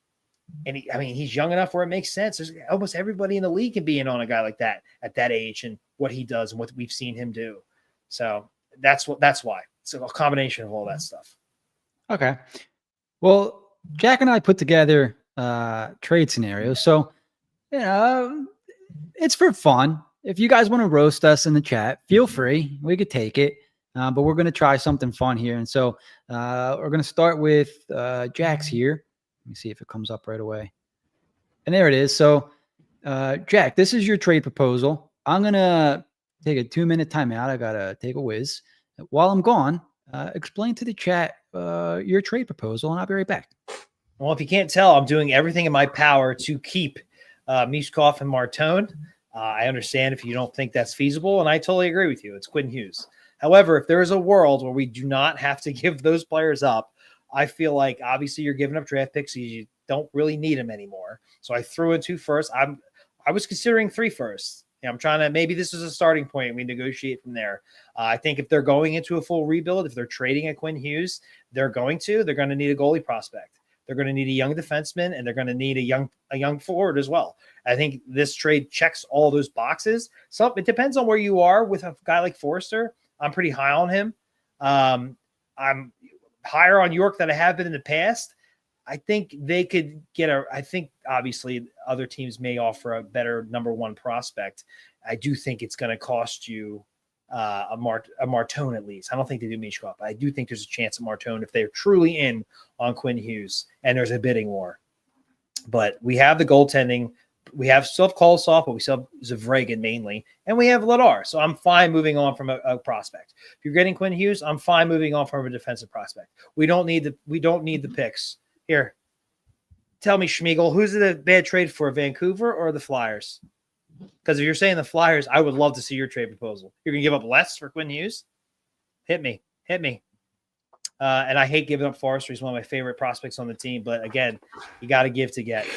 and he's young enough where it makes sense. There's almost everybody in the league can be in on a guy like that at that age and what he does and what we've seen him do. So that's why. It's a combination of all that stuff. Okay. Well, Jack and I put together trade scenarios. So, it's for fun. If you guys want to roast us in the chat, feel free. We could take it. But we're going to try something fun here. And so we're going to start with Jack's here. Let me see if it comes up right away. And there it is. So, Jack, this is your trade proposal. I'm going to take a 2-minute timeout. I got to take a whiz. While I'm gone, explain to the chat your trade proposal, and I'll be right back. Well, if you can't tell, I'm doing everything in my power to keep Michkov and Martone. I understand if you don't think that's feasible, and I totally agree with you. It's Quinn Hughes. However, if there is a world where we do not have to give those players up, I feel like obviously you're giving up draft picks. You don't really need them anymore. So I threw in 2 firsts. I was considering 3 firsts. I'm trying to, maybe this is a starting point and we negotiate from there. I think if they're going into a full rebuild, if they're trading at Quinn Hughes, they're going to need a goalie prospect. They're going to need a young defenseman, and they're going to need a young forward as well. I think this trade checks all those boxes. So it depends on where you are with a guy like Forster. I'm pretty high on him. I'm higher on York than I have been in the past. I think they could get I think obviously other teams may offer a better number 1 prospect. I do think it's going to cost you a Martone at least. I don't think they do Michkov. I do think there's a chance of Martone if they're truly in on Quinn Hughes and there's a bidding war. But we have the goaltending. We still have Kolosov, but we still have Zavregan mainly, and we have Vladar. So I'm fine moving on from a prospect. If you're getting Quinn Hughes, I'm fine moving on from a defensive prospect. We don't need the picks. Here, tell me, Schmiegel, who's it a bad trade for, Vancouver or the Flyers? Because if you're saying the Flyers, I would love to see your trade proposal. You're going to give up less for Quinn Hughes? Hit me. And I hate giving up Forrester. He's one of my favorite prospects on the team. But again, you got to give to get.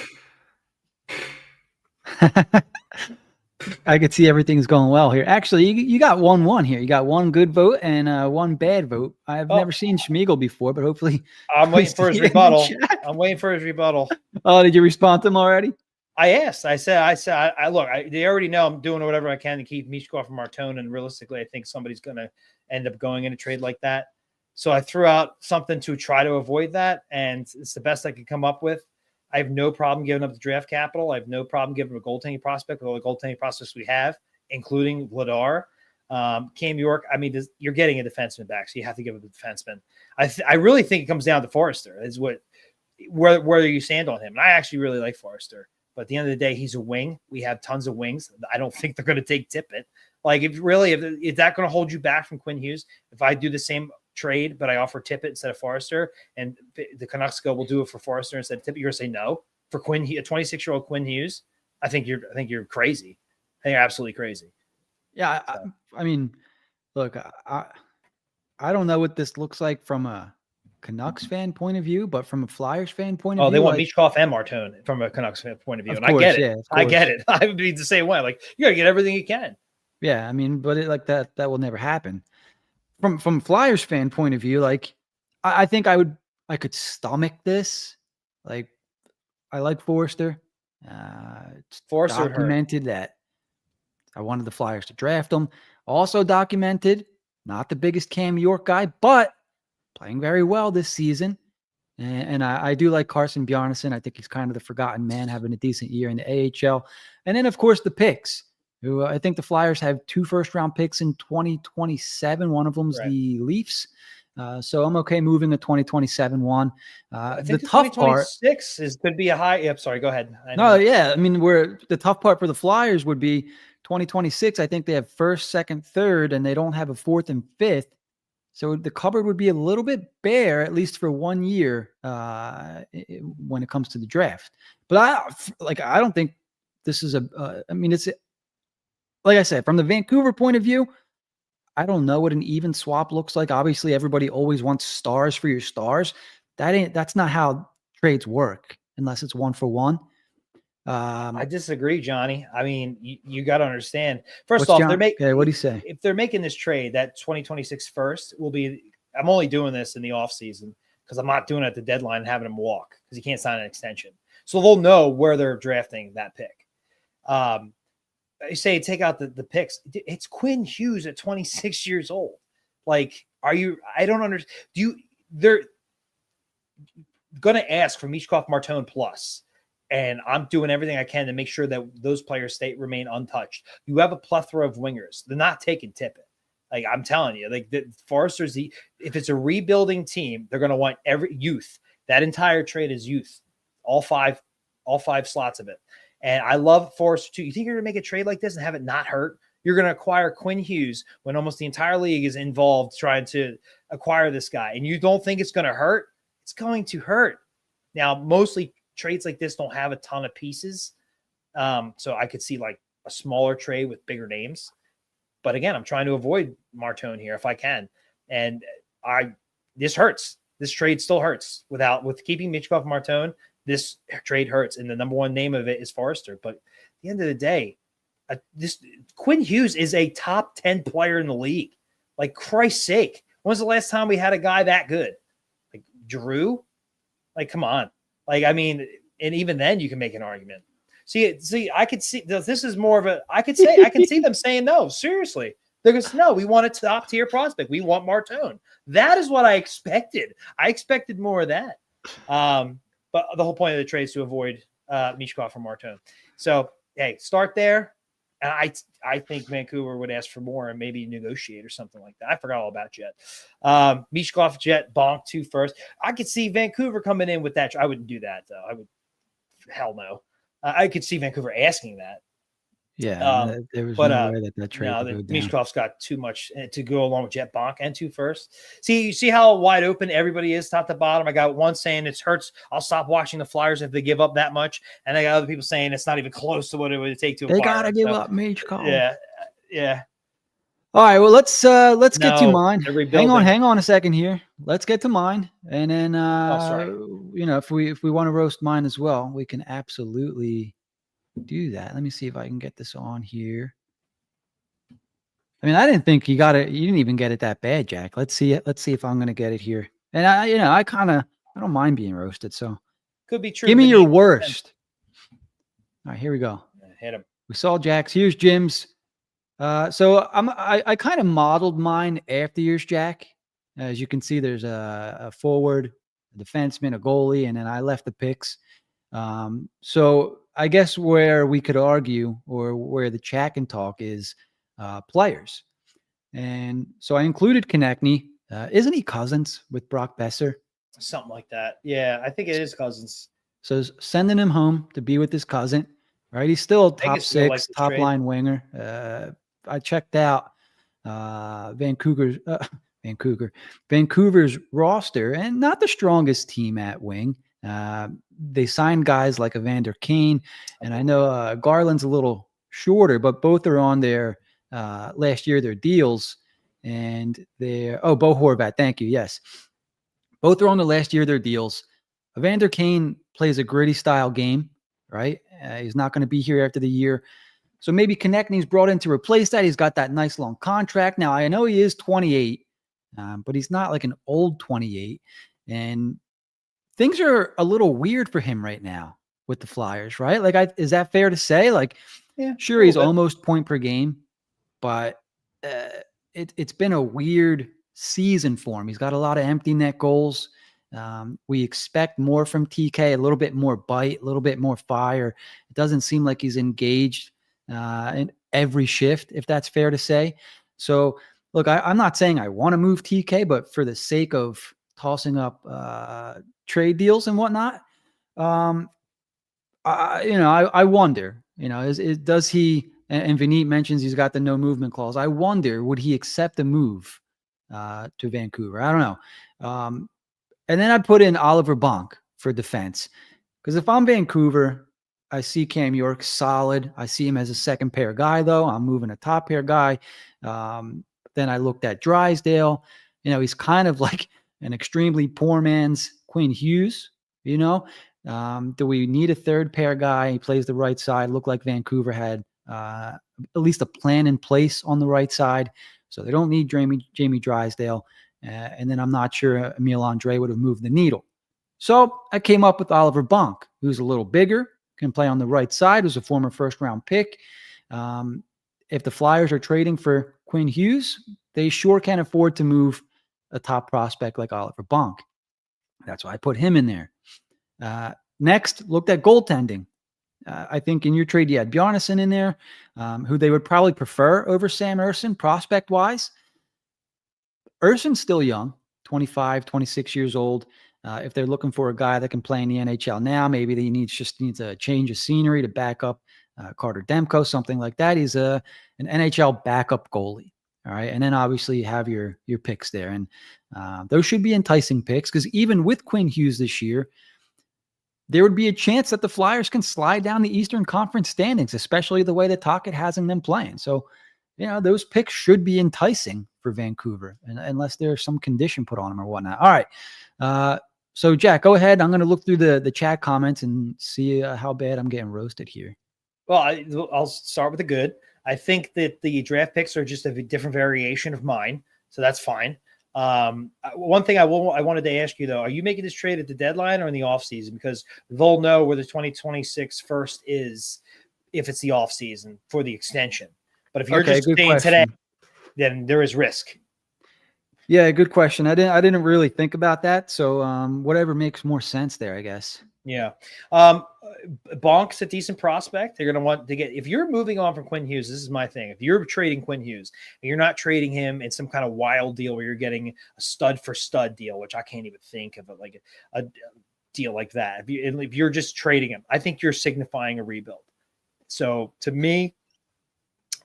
I could see everything's going well here. Actually, you got 1-1 here. You got 1 good vote and 1 bad vote. I've never seen Schmiegel before, but hopefully I'm waiting for his rebuttal. Oh, did you respond to him already? I asked. I said, look, they already know I'm doing whatever I can to keep Michkov from Martone, and realistically, I think somebody's going to end up going in a trade like that. So I threw out something to try to avoid that, and it's the best I could come up with. I have no problem giving up the draft capital. I have no problem giving up a goaltending prospect with all the goaltending prospects we have, including Vladar. Cam York, you're getting a defenseman back, so you have to give up a defenseman. I really think it comes down to Forrester. Is where you stand on him. And I actually really like Forrester. But at the end of the day, he's a wing. We have tons of wings. I don't think they're going to take Tippett. Like, if that going to hold you back from Quinn Hughes? If I do the same trade, but I offer Tippett instead of Forrester, and the Canucks we'll do it for Forrester instead of Tippett, you're going to say no for Quinn, a 26-year-old Quinn Hughes? I think you're crazy. I think you're absolutely crazy. Yeah, so. I mean, look, I don't know what this looks like from a Canucks fan point of view, but from a Flyers fan point of view, they want Michkov and Martone from a Canucks fan point of view, and course, I get it. Yeah, I get it. I would be the same way. Like, you got to get everything you can. Yeah, but that will never happen. From Flyers fan point of view, like I think I could stomach this. Like, I like Forster. It's Forster documented that I wanted the Flyers to draft him. Also documented, not the biggest Cam York guy, but playing very well this season. And I do like Carson Bjarnason. I think he's kind of the forgotten man, having a decent year in the AHL. And then, of course, the picks, who I think the Flyers have 2 first-round picks in 2027. One of them's the Leafs. So I'm okay moving a 2027 one. I think the tough part could be a high. Yep, sorry, go ahead. The tough part for the Flyers would be 2026. I think they have 1st, 2nd, 3rd, and they don't have a 4th and 5th. So the cupboard would be a little bit bare, at least for 1 year, when it comes to the draft. But I don't think this is it's like I said, from the Vancouver point of view, I don't know what an even swap looks like. Obviously, everybody always wants stars for your stars. That's not how trades work unless it's 1-for-1. I disagree, Johnny. I mean, you got to understand. First What's off, John? Okay, what do you say? If they're making this trade, that 2026 first will be. I'm only doing this in the offseason because I'm not doing it at the deadline and having him walk because he can't sign an extension. So they'll know where they're drafting that pick. I say take out the picks. It's Quinn Hughes at 26 years old. Like, are you? I don't understand. They're going to ask for Michkov, Martone plus. And I'm doing everything I can to make sure that those players remain untouched. You have a plethora of wingers. They're not taking Tippett. Like, I'm telling you, like, the Forrester's, if it's a rebuilding team, they're going to want every youth. That entire trade is youth. All five slots of it. And I love Forrester too. You think you're going to make a trade like this and have it not hurt? You're going to acquire Quinn Hughes when almost the entire league is involved trying to acquire this guy. And you don't think it's going to hurt? It's going to hurt. Now, mostly trades like this don't have a ton of pieces. So I could see like a smaller trade with bigger names. But again, I'm trying to avoid Martone here if I can. And this hurts. This trade still hurts. With keeping Michkov Martone, this trade hurts. And the number one name of it is Forrester. But at the end of the day, this Quinn Hughes is a top 10 player in the league. Like, Christ's sake. When's the last time we had a guy that good? Like Drew? Like, come on. Like, I mean, and even then you can make an argument. See, I could see this is more of I can see them saying no, seriously. Because no, we want a top tier prospect. We want Martone. That is what I expected. I expected more of that. But the whole point of the trade is to avoid Michkov from Martone. So, hey, start there. And I think Vancouver would ask for more and maybe negotiate or something like that. I forgot all about Jet. Michkov, Jet, Bonk 2 first. I could see Vancouver coming in with that. I wouldn't do that, though. Hell no. I could see Vancouver asking that. Yeah, there was no way that trade would go down. Michkov's got too much to go along with Jet, Bonk, and 2 first. You see how wide open everybody is top to bottom? I got one saying it hurts. I'll stop watching the Flyers if they give up that much. And I got other people saying it's not even close to what it would take to acquire. They got to give up Michkov. Yeah. All right, well, let's get to mine. Hang on a second here. Let's get to mine. And then, if we want to roast mine as well, we can absolutely do that. Let me see if I can get this on here. I mean, I didn't think you didn't even get it that bad, Jack. Let's see it. Let's see if I'm going to get it here. And I don't mind being roasted. So could be true. Give me your worst. All right, here we go. Hit him. We saw Jack's. Here's Jim's. So I kind of modeled mine after yours, Jack. As you can see, there's a forward, a defenseman, a goalie, and then I left the picks. So I guess where we could argue or where the chat can talk is players. And so I included Konechny. Isn't he cousins with Brock Besser? Something like that. Yeah, I think it is cousins. So sending him home to be with his cousin, right? He's still top 6, top line winger. I checked out Vancouver's roster, and not the strongest team at wing. They signed guys like Evander Kane, and I know Garland's a little shorter, but both are on their last year their deals, and they're Bo Horvat, thank you, yes, both are on the last year of their deals. Evander Kane plays a gritty style game, right? He's not going to be here after the year. So maybe Konechny's brought in to replace that. He's got that nice long contract. Now, I know he is 28, but he's not like an old 28. And things are a little weird for him right now with the Flyers, right? Like, is that fair to say? Like, yeah, sure, he's almost point per game, but it's been a weird season for him. He's got a lot of empty net goals. We expect more from TK, a little bit more bite, a little bit more fire. It doesn't seem like he's engaged in every shift, if that's fair to say. So, look, I'm not saying I want to move TK, but for the sake of tossing up trade deals and whatnot, I wonder, does he, and Vineet mentions he's got the no movement clause. I wonder, would he accept a move to Vancouver? I don't know. And then I'd put in Oliver Bonk for defense. Because if I'm Vancouver, I see Cam York solid. I see him as a second pair guy, though. I'm moving a top pair guy. The Then I looked at Drysdale. He's kind of like an extremely poor man's Quinn Hughes. Do we need a third pair guy? He plays the right side. Looked like Vancouver had at least a plan in place on the right side, so they don't need Jamie Drysdale. And then I'm not sure Emil Andre would have moved the needle. So I came up with Oliver Bonk, who's a little bigger, can play on the right side, who's a former first-round pick. If the Flyers are trading for Quinn Hughes, they sure can afford to move a top prospect like Oliver Bonk. That's why I put him in there. Next, looked at goaltending. I think in your trade, you had Bjarnason in there, who they would probably prefer over Sam Ersson prospect-wise. Ersson's still young, 25, 26 years old. If they're looking for a guy that can play in the NHL now, maybe they just needs a change of scenery to back up Carter Demko, something like that. He's an NHL backup goalie. All right. And then obviously you have your picks there. And those should be enticing picks, because even with Quinn Hughes this year, there would be a chance that the Flyers can slide down the Eastern Conference standings, especially the way that Tocchet has them playing. So, those picks should be enticing for Vancouver, unless there's some condition put on them or whatnot. All right. So, Jack, go ahead. I'm going to look through the chat comments and see how bad I'm getting roasted here. Well, I'll start with the good. I think that the draft picks are just a different variation of mine, so that's fine. One thing I wanted to ask you, though, are you making this trade at the deadline or in the offseason? Because they'll know where the 2026 first is if it's the offseason for the extension. But if you're just staying today, then there is risk. Yeah, good question. I didn't really think about that. So whatever makes more sense there, I guess. Yeah. Bonk's a decent prospect. They're going to want to get, if you're moving on from Quinn Hughes, this is my thing. If you're trading Quinn Hughes and you're not trading him in some kind of wild deal where you're getting a stud for stud deal, which I can't even think of it, like a deal like that. If you're just trading him, I think you're signifying a rebuild. So to me,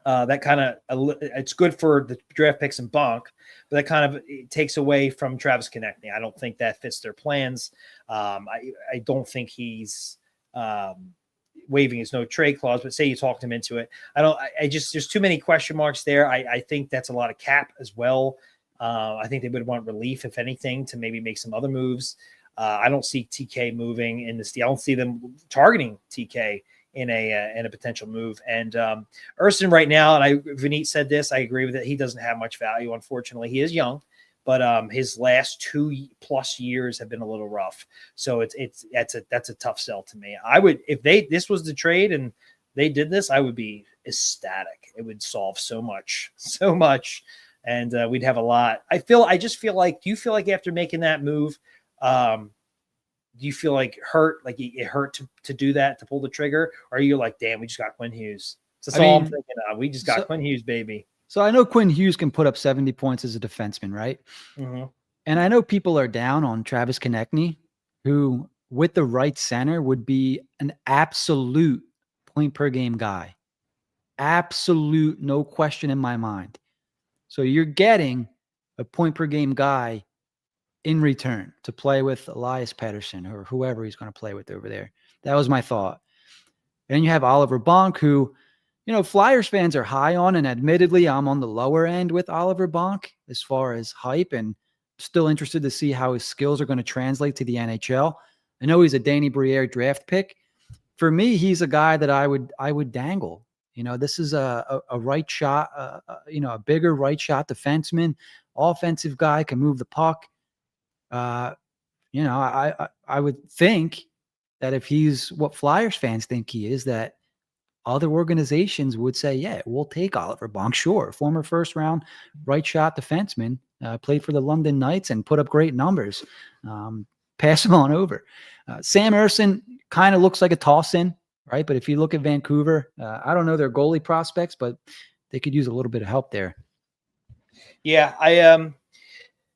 that kind of, it's good for the draft picks and Bonk, but that kind of takes away from Travis Konechny. I don't think that fits their plans. I don't think he's waiving his no trade clause, but say you talked him into it. There's too many question marks there. I think that's a lot of cap as well. I think they would want relief, if anything, to maybe make some other moves. I don't see TK moving in this deal. I don't see them targeting TK in a potential move. And Ersson right now, and Vineet said this, I agree with it. He doesn't have much value, unfortunately. He is young, but his last 2+ years have been a little rough. So that's a tough sell to me. I would, if this was the trade and they did this, I would be ecstatic. It would solve so much, and we'd have a lot. I just feel like, do you feel like after making that move, do you feel like it hurt to do that, to pull the trigger? Or are you like, damn, we just got Quinn Hughes? That's all I'm thinking of. We just got Quinn Hughes, baby. So I know Quinn Hughes can put up 70 points as a defenseman, right? Mm-hmm. And I know people are down on Travis Konechny, who with the right center would be an absolute point per game guy. Absolute, no question in my mind. So you're getting a point per game guy in return to play with Elias Pettersson or whoever he's going to play with over there. That was my thought. And you have Oliver Bonk, who, Flyers fans are high on, and admittedly, I'm on the lower end with Oliver Bonk as far as hype, and still interested to see how his skills are going to translate to the NHL. I know he's a Danny Briere draft pick. For me, he's a guy that I would dangle. This is a right shot, a bigger right shot defenseman, offensive guy, can move the puck. I would think that if he's what Flyers fans think he is, that other organizations would say, yeah, we'll take Oliver Bonk. Sure. Former first round right shot defenseman, played for the London Knights and put up great numbers. Pass him on over. Sam Ersson kind of looks like a toss in, right? But if you look at Vancouver, I don't know their goalie prospects, but they could use a little bit of help there. Yeah,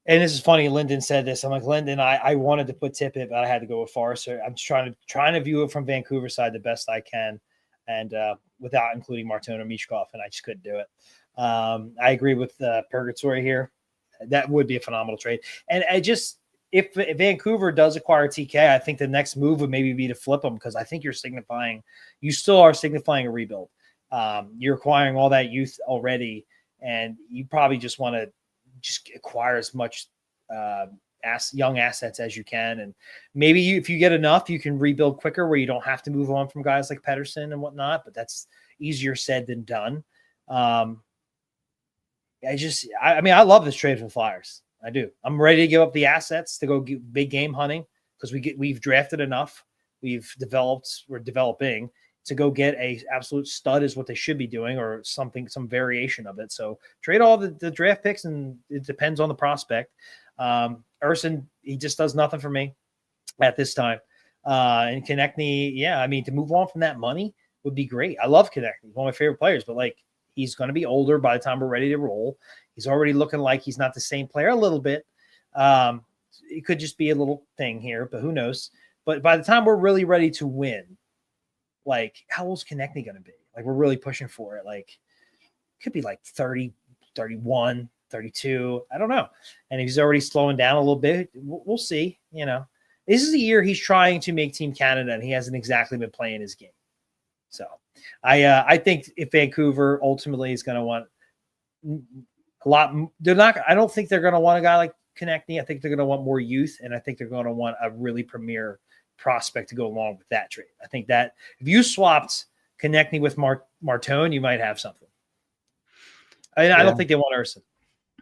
and this is funny. Lyndon said this. I'm like, Lyndon, I wanted to put Tippett, but I had to go with Forrester. I'm just trying to view it from Vancouver side the best I can, and without including Martin or Michkov, and I just couldn't do it. I agree with Purgatory here. That would be a phenomenal trade. And if Vancouver does acquire TK, I think the next move would maybe be to flip them, because I think you still are signifying a rebuild. You're acquiring all that youth already. and you probably just want to just acquire as much young assets as you can. And maybe if you get enough, you can rebuild quicker where you don't have to move on from guys like Pedersen and whatnot, but that's easier said than done. I mean, I love this trade for the Flyers. I do. I'm ready to give up the assets to go get big game hunting because we've drafted enough. We're developing to go get a absolute stud is what they should be doing, or some variation of it. So trade all the draft picks, and it depends on the prospect. Urson, he just does nothing for me at this time. And Konechny, yeah, I mean, to move on from that money would be great. I love Konechny. He's one of my favorite players, but like, he's going to be older by the time we're ready to roll. He's already looking like he's not the same player a little bit. It could just be a little thing here, but who knows? But by the time we're really ready to win, like, how old's Konechny going to be? Like, we're really pushing for it. Like, it could be like 30, 31, 32. I don't know. And if he's already slowing down a little bit, we'll see. You know, this is a year he's trying to make Team Canada, and he hasn't exactly been playing his game. So I think if Vancouver ultimately is going to want a lot, I don't think they're going to want a guy like Konechny. I think they're going to want more youth, and I think they're going to want a really premier prospect to go along with that trade. I think that if you swapped Konechny with Martone, you might have something. I mean, I don't think they want Urson.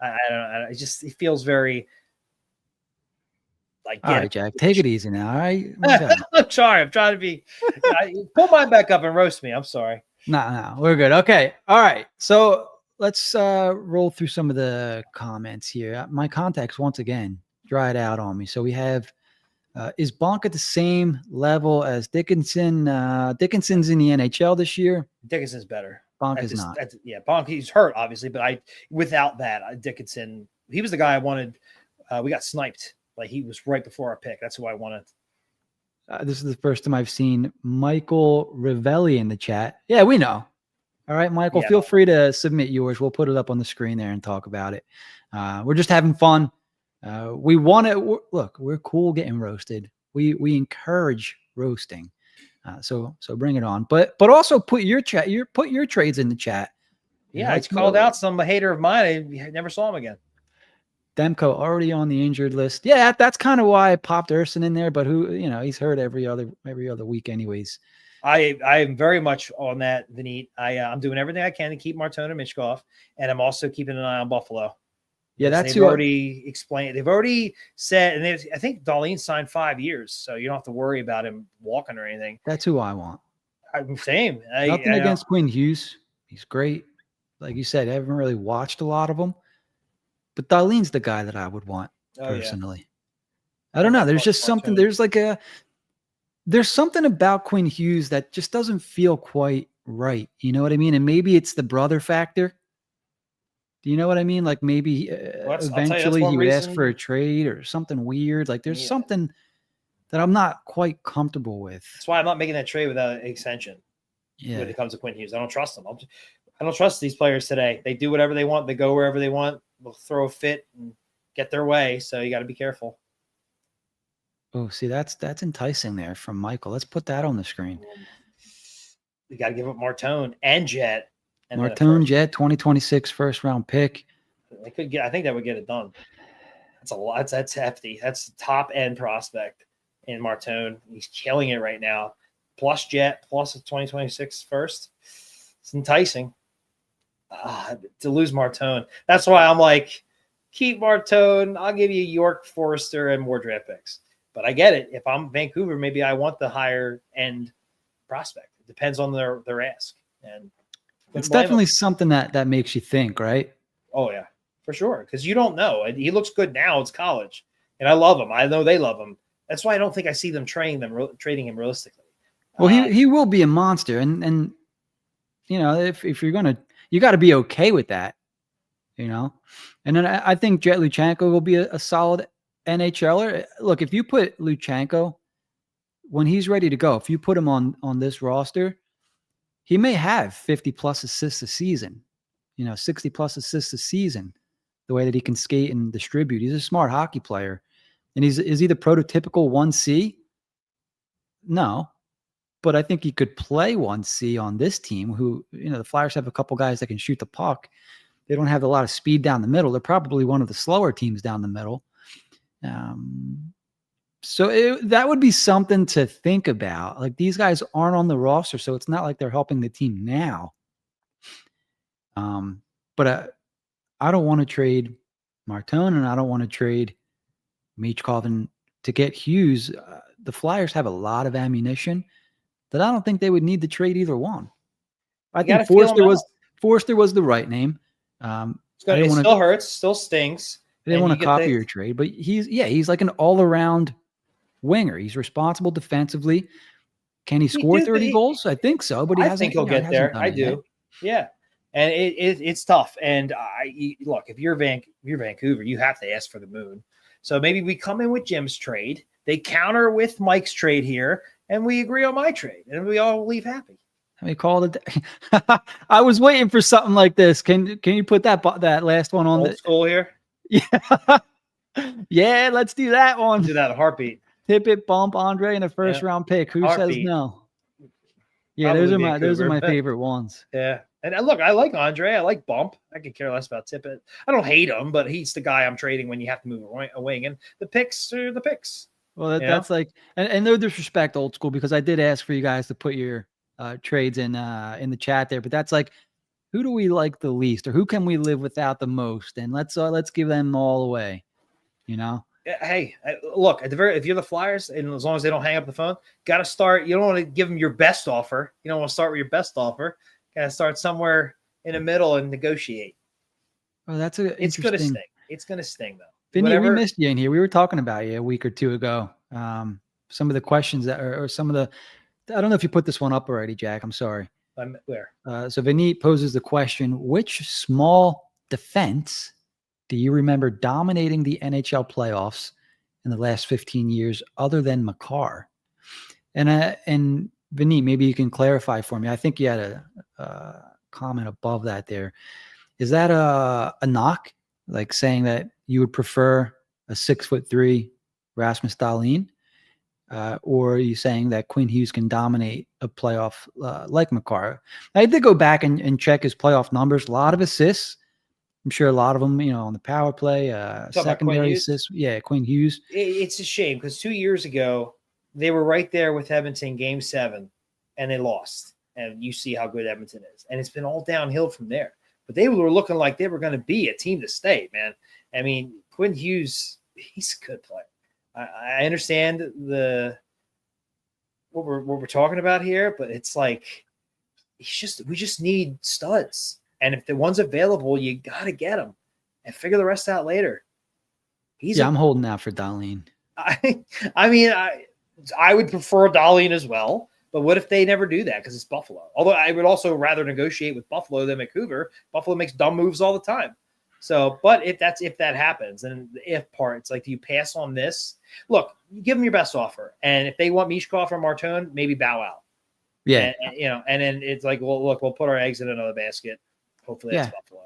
I don't know. It feels very like. All right, Jack, take it easy now. All right. I'm sorry. I'm trying to be. Pull mine back up and roast me. I'm sorry. No, we're good. Okay. All right. So let's roll through some of the comments here. My contacts once again dried out on me. So we have. Is Bonk at the same level as Dickinson? Dickinson's in the NHL this year. Dickinson's better. Bonk is not. Bonk, he's hurt, obviously, but without that, Dickinson, he was the guy I wanted. We got sniped. Like, he was right before our pick. That's who I wanted. This is the first time I've seen Michael Rivelli in the chat. Yeah, we know. All right, Michael, feel free to submit yours. We'll put it up on the screen there and talk about it. We're just having fun. We want to look. We're cool getting roasted. We encourage roasting. So bring it on. But also put your trades in the chat. Yeah, I called out some hater of mine. I never saw him again. Demko already on the injured list. Yeah, that's kind of why I popped Urson in there. But he's hurt every other week, anyways. I am very much on that, Vineet. I'm doing everything I can to keep Martone and Michkov, and I'm also keeping an eye on Buffalo. Yeah, they've already explained. They've already said, and I think Darlene signed 5 years, so you don't have to worry about him walking or anything. That's who I want. Same. Nothing against Quinn Hughes. He's great. Like you said, I haven't really watched a lot of them, but Darlene's the guy that I would want personally. Yeah. I don't know. There's just something. There's something about Quinn Hughes that just doesn't feel quite right. You know what I mean? And maybe it's the brother factor. Do you know what I mean? Like, maybe eventually he would ask for a trade or something weird. Like, there's something that I'm not quite comfortable with. That's why I'm not making that trade without an extension. Yeah. When it comes to Quinn Hughes, I don't trust them. I don't trust these players today. They do whatever they want. They go wherever they want. They'll throw a fit and get their way. So you got to be careful. Oh, see, that's enticing there from Michael. Let's put that on the screen. We got to give up Martone and Jet. Martone, Jet, 2026 first round pick. I think that would get it done. That's a lot. That's hefty. That's the top end prospect in Martone. He's killing it right now. Plus Jet, plus a 2026 first. It's enticing. To lose Martone. That's why I'm like, keep Martone. I'll give you York, Forrester, and more draft picks. But I get it. If I'm Vancouver, maybe I want the higher end prospect. It depends on their ask. And it's definitely something that makes you think, right? Oh, yeah, for sure. Because you don't know. He looks good now. It's college. And I love him. I know they love him. That's why I don't think I see them trading him realistically. Well, he will be a monster. And if you're going to, you got to be okay with that, And then I think Jet Luchanko will be a solid NHLer. Look, if you put Luchanko, when he's ready to go, if you put him on this roster, he may have 50 plus assists a season, 60 plus assists a season, the way that he can skate and distribute. He's a smart hockey player. And is he the prototypical 1C? No. But I think he could play 1C on this team who, the Flyers have a couple guys that can shoot the puck. They don't have a lot of speed down the middle. They're probably one of the slower teams down the middle. So that would be something to think about. Like, these guys aren't on the roster, so it's not like they're helping the team now. But I don't want to trade Martone, and I don't want to trade Michkov. And to get Hughes, the Flyers have a lot of ammunition that I don't think they would need to trade either one. I think Forster was the right name. It still hurts, still stings. I didn't want to copy your trade, but he's like an all-around winger. He's responsible defensively. Can he score 30 goals? I think so, but I think he'll get there. I do. Yeah. And it's tough. And look, if you're Vancouver, you have to ask for the moon. So maybe we come in with Jim's trade. They counter with Mike's trade here, and we agree on my trade, and we all leave happy. We call it. I was waiting for something like this. Can you put that last one on the school here? Yeah, yeah. Let's do that one. Do that in a heartbeat. Tip it, bump Andre in a first round pick. Who says no? Yeah, probably those are my favorite ones. Yeah, and look, I like Andre. I like bump. I could care less about Tippett. I don't hate him, but he's the guy I'm trading when you have to move a wing. And the picks are the picks. Well, that's like, and no disrespect, old school, because I did ask for you guys to put your trades in the chat there, but that's like, who do we like the least, or who can we live without the most? And let's give them all away. Hey, look, if you're the Flyers, and as long as they don't hang up the phone, got to start. You don't want to give them your best offer. You don't want to start with your best offer. Got to start somewhere in the middle and negotiate. Well, it's going to sting. It's going to sting, though. Vinny, we missed you in here. We were talking about you a week or two ago. Some of the questions or some of the, I don't know if you put this one up already, Jack. I'm sorry. Where? So Vinny poses the question: which small defense do you remember dominating the NHL playoffs in the last 15 years, other than Makar? And Vinny, maybe you can clarify for me. I think you had a comment above that. There is that a knock, like saying that you would prefer a 6'3" Rasmus Dahlin, or are you saying that Quinn Hughes can dominate a playoff like Makar? I did go back and check his playoff numbers. A lot of assists. I'm sure a lot of them, on the power play, secondary assists. Yeah, Quinn Hughes. It's a shame because 2 years ago, they were right there with Edmonton Game 7, and they lost. And you see how good Edmonton is. And it's been all downhill from there. But they were looking like they were going to be a team to stay, man. I mean, Quinn Hughes, he's a good player. I understand what we're talking about here, but it's like we just need studs. And if the one's available, you got to get them and figure the rest out later. I'm holding out for Dahlin. I mean, I would prefer Dahlin as well. But what if they never do that because it's Buffalo? Although I would also rather negotiate with Buffalo than Vancouver. Buffalo makes dumb moves all the time. So, but if that happens, and the if part, it's like, do you pass on this? Look, give them your best offer. And if they want Michkov or Martone, maybe bow out. Yeah. And then it's like, well, look, we'll put our eggs in another basket. Hopefully that's Buffalo.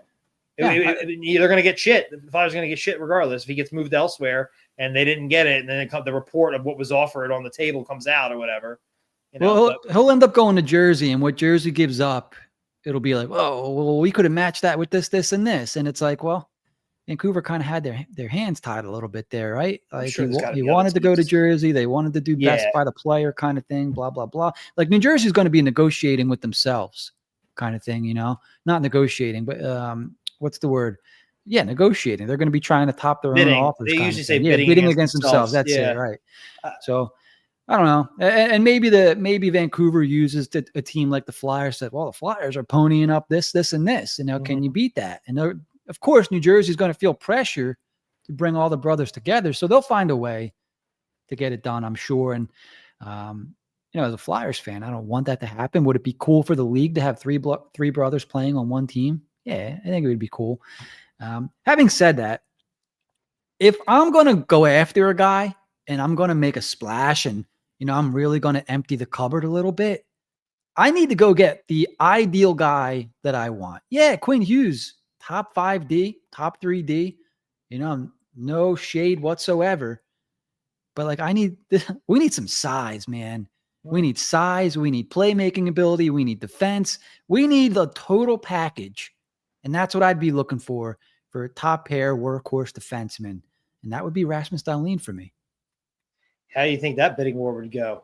They're going to get shit. The Flyers are going to get shit regardless if he gets moved elsewhere and they didn't get it. And then the report of what was offered on the table comes out or whatever. He'll end up going to Jersey, and what Jersey gives up, it'll be like, oh, well, we could have matched that with this, and this. And it's like, well, Vancouver kind of had their hands tied a little bit there, right? Like he wanted to go to Jersey. They wanted to do best by the player kind of thing, blah, blah, blah. Like New Jersey's going to be negotiating with themselves kind of thing, not negotiating, but what's the word? Yeah, negotiating. They're going to be trying to top their own offers. They usually say bidding against themselves. That's it, right? So I don't know. And maybe Vancouver uses a team like the Flyers said, well, the Flyers are ponying up this, and this. Can you beat that? And of course, New Jersey is going to feel pressure to bring all the brothers together. So they'll find a way to get it done, I'm sure. And, as a Flyers fan, I don't want that to happen. Would it be cool for the league to have three brothers playing on one team? Yeah, I think it would be cool. Having said that, if I'm going to go after a guy and I'm going to make a splash and, I'm really going to empty the cupboard a little bit, I need to go get the ideal guy that I want. Yeah, Quinn Hughes, top 5D, top 3D, no shade whatsoever. But we need some size, man. We need size. We need playmaking ability. We need defense. We need the total package. And that's what I'd be looking for a top pair workhorse defenseman. And that would be Rasmus Dahlin for me. How do you think that bidding war would go?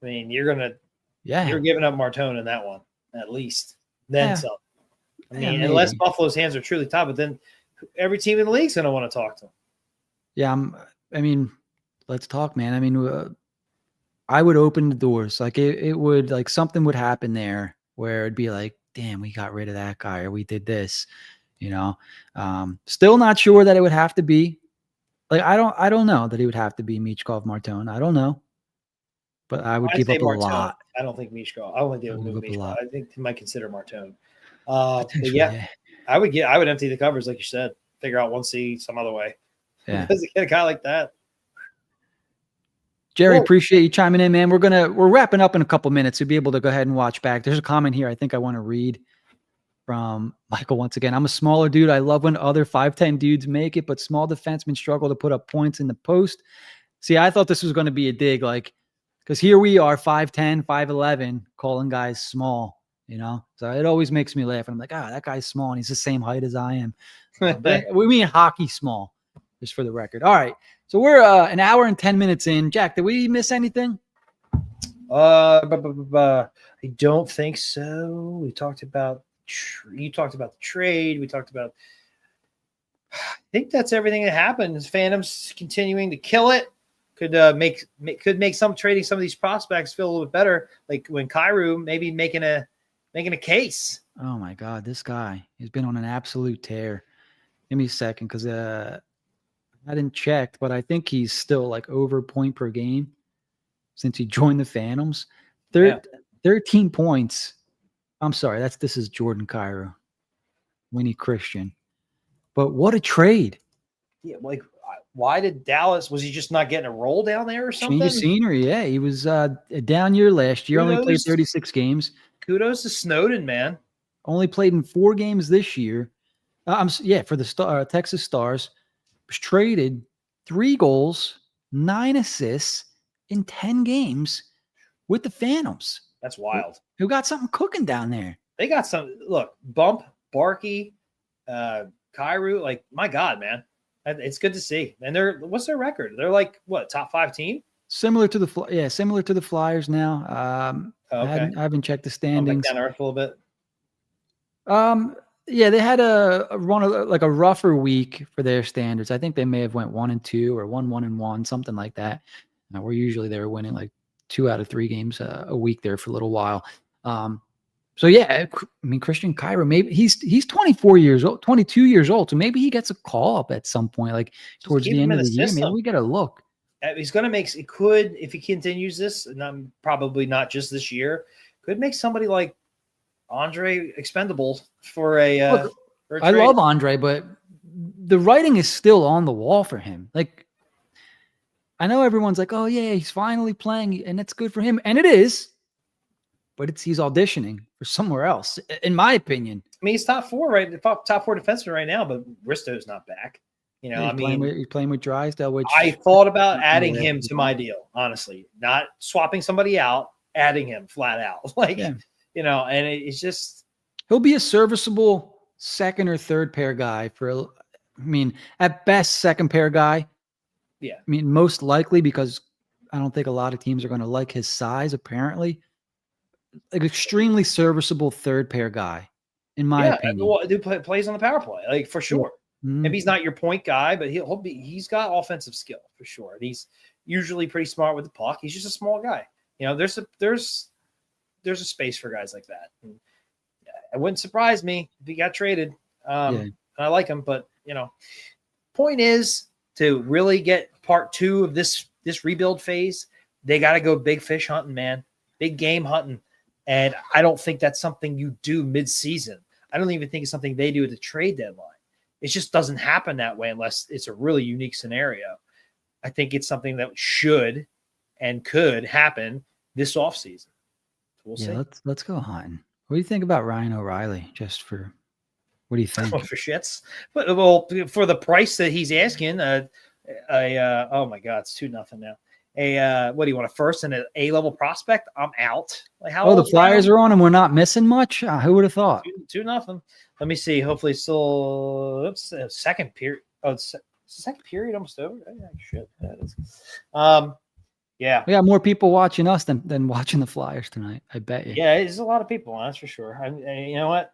I mean, you're giving up Martone in that one, at least. Then some. I mean, unless Buffalo's hands are truly tied, but then every team in the league is going to want to talk to him. Yeah, let's talk, man. I mean, I would open the doors. Like it would, like something would happen there where it'd be like, damn, we got rid of that guy or we did this, Still not sure that it would have to be. Like, I don't know that he would have to be Michkov Martone. I don't know. But I would give up Martone. A lot. I don't think Michkov. I don't think they would move Michkov. I think they might consider Martone. But I would empty the covers, like you said. Figure out 1C some other way. Yeah. Because get a guy like that. Jerry, appreciate you chiming in, man. We're wrapping up in a couple minutes. You'll be able to go ahead and watch back. There's a comment here I think I want to read from Michael once again. I'm a smaller dude. I love when other 5'10 dudes make it, but small defensemen struggle to put up points in the post. See, I thought this was going to be a dig, like, because here we are, 5'10, 5'11, calling guys small, So it always makes me laugh. And I'm like, that guy's small, and he's the same height as I am. But we mean hockey small, just for the record. All right. So we're an hour and 10 minutes in. Jack, did we miss anything? I don't think so. We talked about you talked about the trade. We talked about. I think that's everything that happened. Phantoms continuing to kill it. Could make some trading some of these prospects feel a little bit better. Like when Kyrou maybe making a case. Oh my God, this guy, he's been on an absolute tear. Give me a second, because I didn't check, but I think he's still like over a point per game since he joined the Phantoms. 13 points. I'm sorry, this is Jordan Kyrou, Winnie Christian. But what a trade! Yeah, like why did Dallas? Was he just not getting a roll down there or something? Change of scenery. Yeah, he was a down year last year. Only played 36 games. Kudos to Snowden, man. Only played in 4 games this year. For the Texas Stars. Was traded 3 goals, 9 assists in 10 games with the Phantoms. That's wild. Who got something cooking down there? They got some. Look, Bump, Barkey, Kyrou. Like, my God, man, it's good to see. And what's their record? They're like what, top 5 team? Similar to the Flyers now. Okay. I haven't checked the standings. Down to earth a little bit. Yeah, they had a run like a rougher week for their standards. I think they may have went 1-2 or 1-1-1, something like that. Where usually they were winning like 2 out of 3 games a week there for a little while. So yeah, I mean, Christian Kyrou, maybe he's 22 years old, so maybe he gets a call up at some point, like towards the end of the year. Maybe we got to look. He's going to make it. Could, if he continues this, and probably not just this year, could make somebody like Andre expendable for a. For a I love Andre, but the writing is still on the wall for him. Like, I know everyone's like, "Oh yeah, he's finally playing, and it's good for him," and it is. But he's auditioning for somewhere else, in my opinion. I mean, he's top 4 top 4 defenseman right now, but Risto's not back. He's playing with Drysdale, which I thought about adding him to my deal, honestly, not swapping somebody out, adding him flat out. And it's just, he'll be a serviceable second or third pair guy at best second pair guy. Yeah. I mean, most likely, because I don't think a lot of teams are going to like his size, apparently. Like, extremely serviceable third pair guy, in my opinion. Well, dude plays on the power play, like, for sure. Mm-hmm. Maybe he's not your point guy, but he's got offensive skill for sure. And he's usually pretty smart with the puck. He's just a small guy. There's a space for guys like that. And it wouldn't surprise me if he got traded. I like him, but point is, to really get part 2 of this rebuild phase, they got to go big fish hunting, man, big game hunting. And I don't think that's something you do mid-season. I don't even think it's something they do at the trade deadline. It just doesn't happen that way unless it's a really unique scenario. I think it's something that should and could happen this offseason. We'll see. Let's go hunting. What do you think about Ryan O'Reilly? What do you think? For shits. Well, for the price that he's asking, oh my God, it's 2-0 now. what do you want, a first and an A-level prospect? I'm out. Like, how? Oh, the Flyers are on, and we're not missing much. Who would have thought? 2-0. Let me see. Hopefully, still. Oops, second period. Oh, it's second period almost over. Yeah, shit. That is. Yeah. We got more people watching us than watching the Flyers tonight. I bet you. Yeah, there's a lot of people. That's for sure. You know what?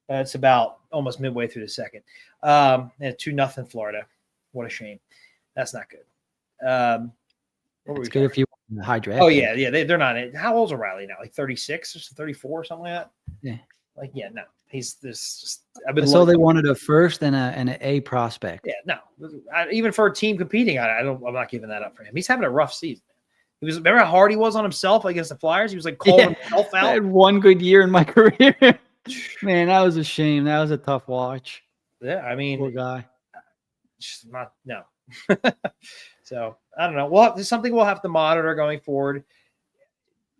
It's about almost midway through the second. 2-0 Florida. What a shame. That's not good. It's good if you want the high draft. Oh yeah. They're not. How old's O'Reilly now? Like 36 or 34 or something like that. Yeah. Like, yeah, no. He's this. Just. So they wanted a first and an A prospect. Yeah, no. Even for a team competing, I'm not giving that up for him. He's having a rough season. Remember how hard he was on himself against the Flyers? He was like calling himself out. I had one good year in my career. Man, that was a shame. That was a tough watch. Yeah, I mean, poor guy. Just not no. So I don't know. There's something we'll have to monitor going forward.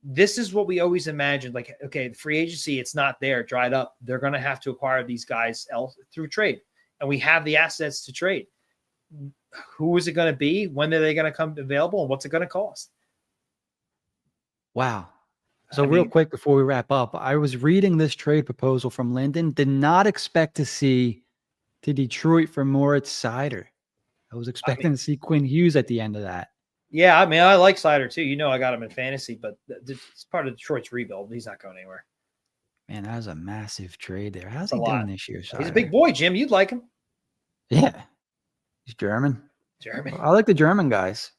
This is what we always imagined. Like, okay, the free agency, it's not there, dried up. They're going to have to acquire these guys through trade, and we have the assets to trade. Who is it going to be? When are they going to come available? And what's it going to cost? Wow. So real quick before we wrap up, I was reading this trade proposal from Linden. Did not expect to see to Detroit for Moritz Seider. I was expecting to see Quinn Hughes at the end of that. Yeah, I mean, I like Seider too. You know, I got him in fantasy, but it's part of Detroit's rebuild. He's not going anywhere. Man, that was a massive trade there. How's he doing this year, Seider? He's a big boy, Jim. You'd like him. Yeah. He's German. I like the German guys.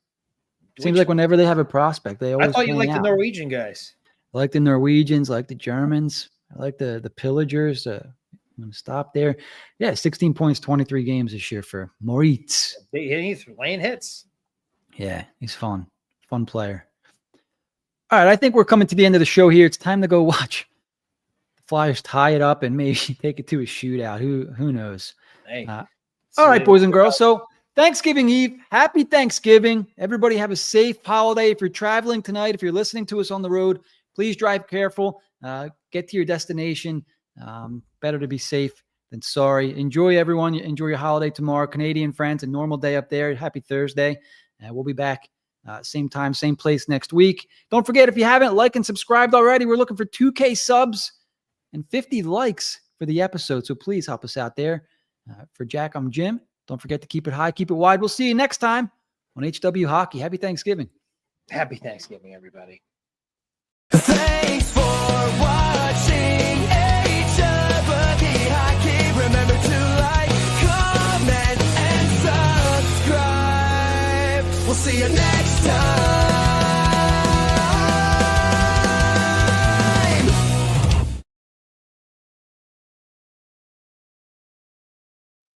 Seems like whenever they have a prospect, they always. I thought you liked the Norwegian guys. I like the Norwegians. I like the Germans. I like the Pillagers. I'm going to stop there. Yeah, 16 points, 23 games this year for Moritz. He's laying hits. Yeah, he's fun. Fun player. All right, I think we're coming to the end of the show here. It's time to go watch the Flyers tie it up and maybe take it to a shootout. Who knows? Hey. All right, boys and girls. So Thanksgiving Eve. Happy Thanksgiving. Everybody have a safe holiday. If you're traveling tonight, if you're listening to us on the road, please drive careful. Get to your destination. Better to be safe than sorry. Enjoy, everyone. Enjoy your holiday tomorrow. Canadian friends, a normal day up there. Happy Thursday. We'll be back same time, same place next week. Don't forget, if you haven't liked and subscribed already, we're looking for 2K subs and 50 likes for the episode. So please help us out there. For Jack, I'm Jim. Don't forget to keep it high, keep it wide. We'll see you next time on HW Hockey. Happy Thanksgiving. Happy Thanksgiving, everybody. Thanks for watching HW Hockey. Remember to like, comment, and subscribe. We'll see you next time.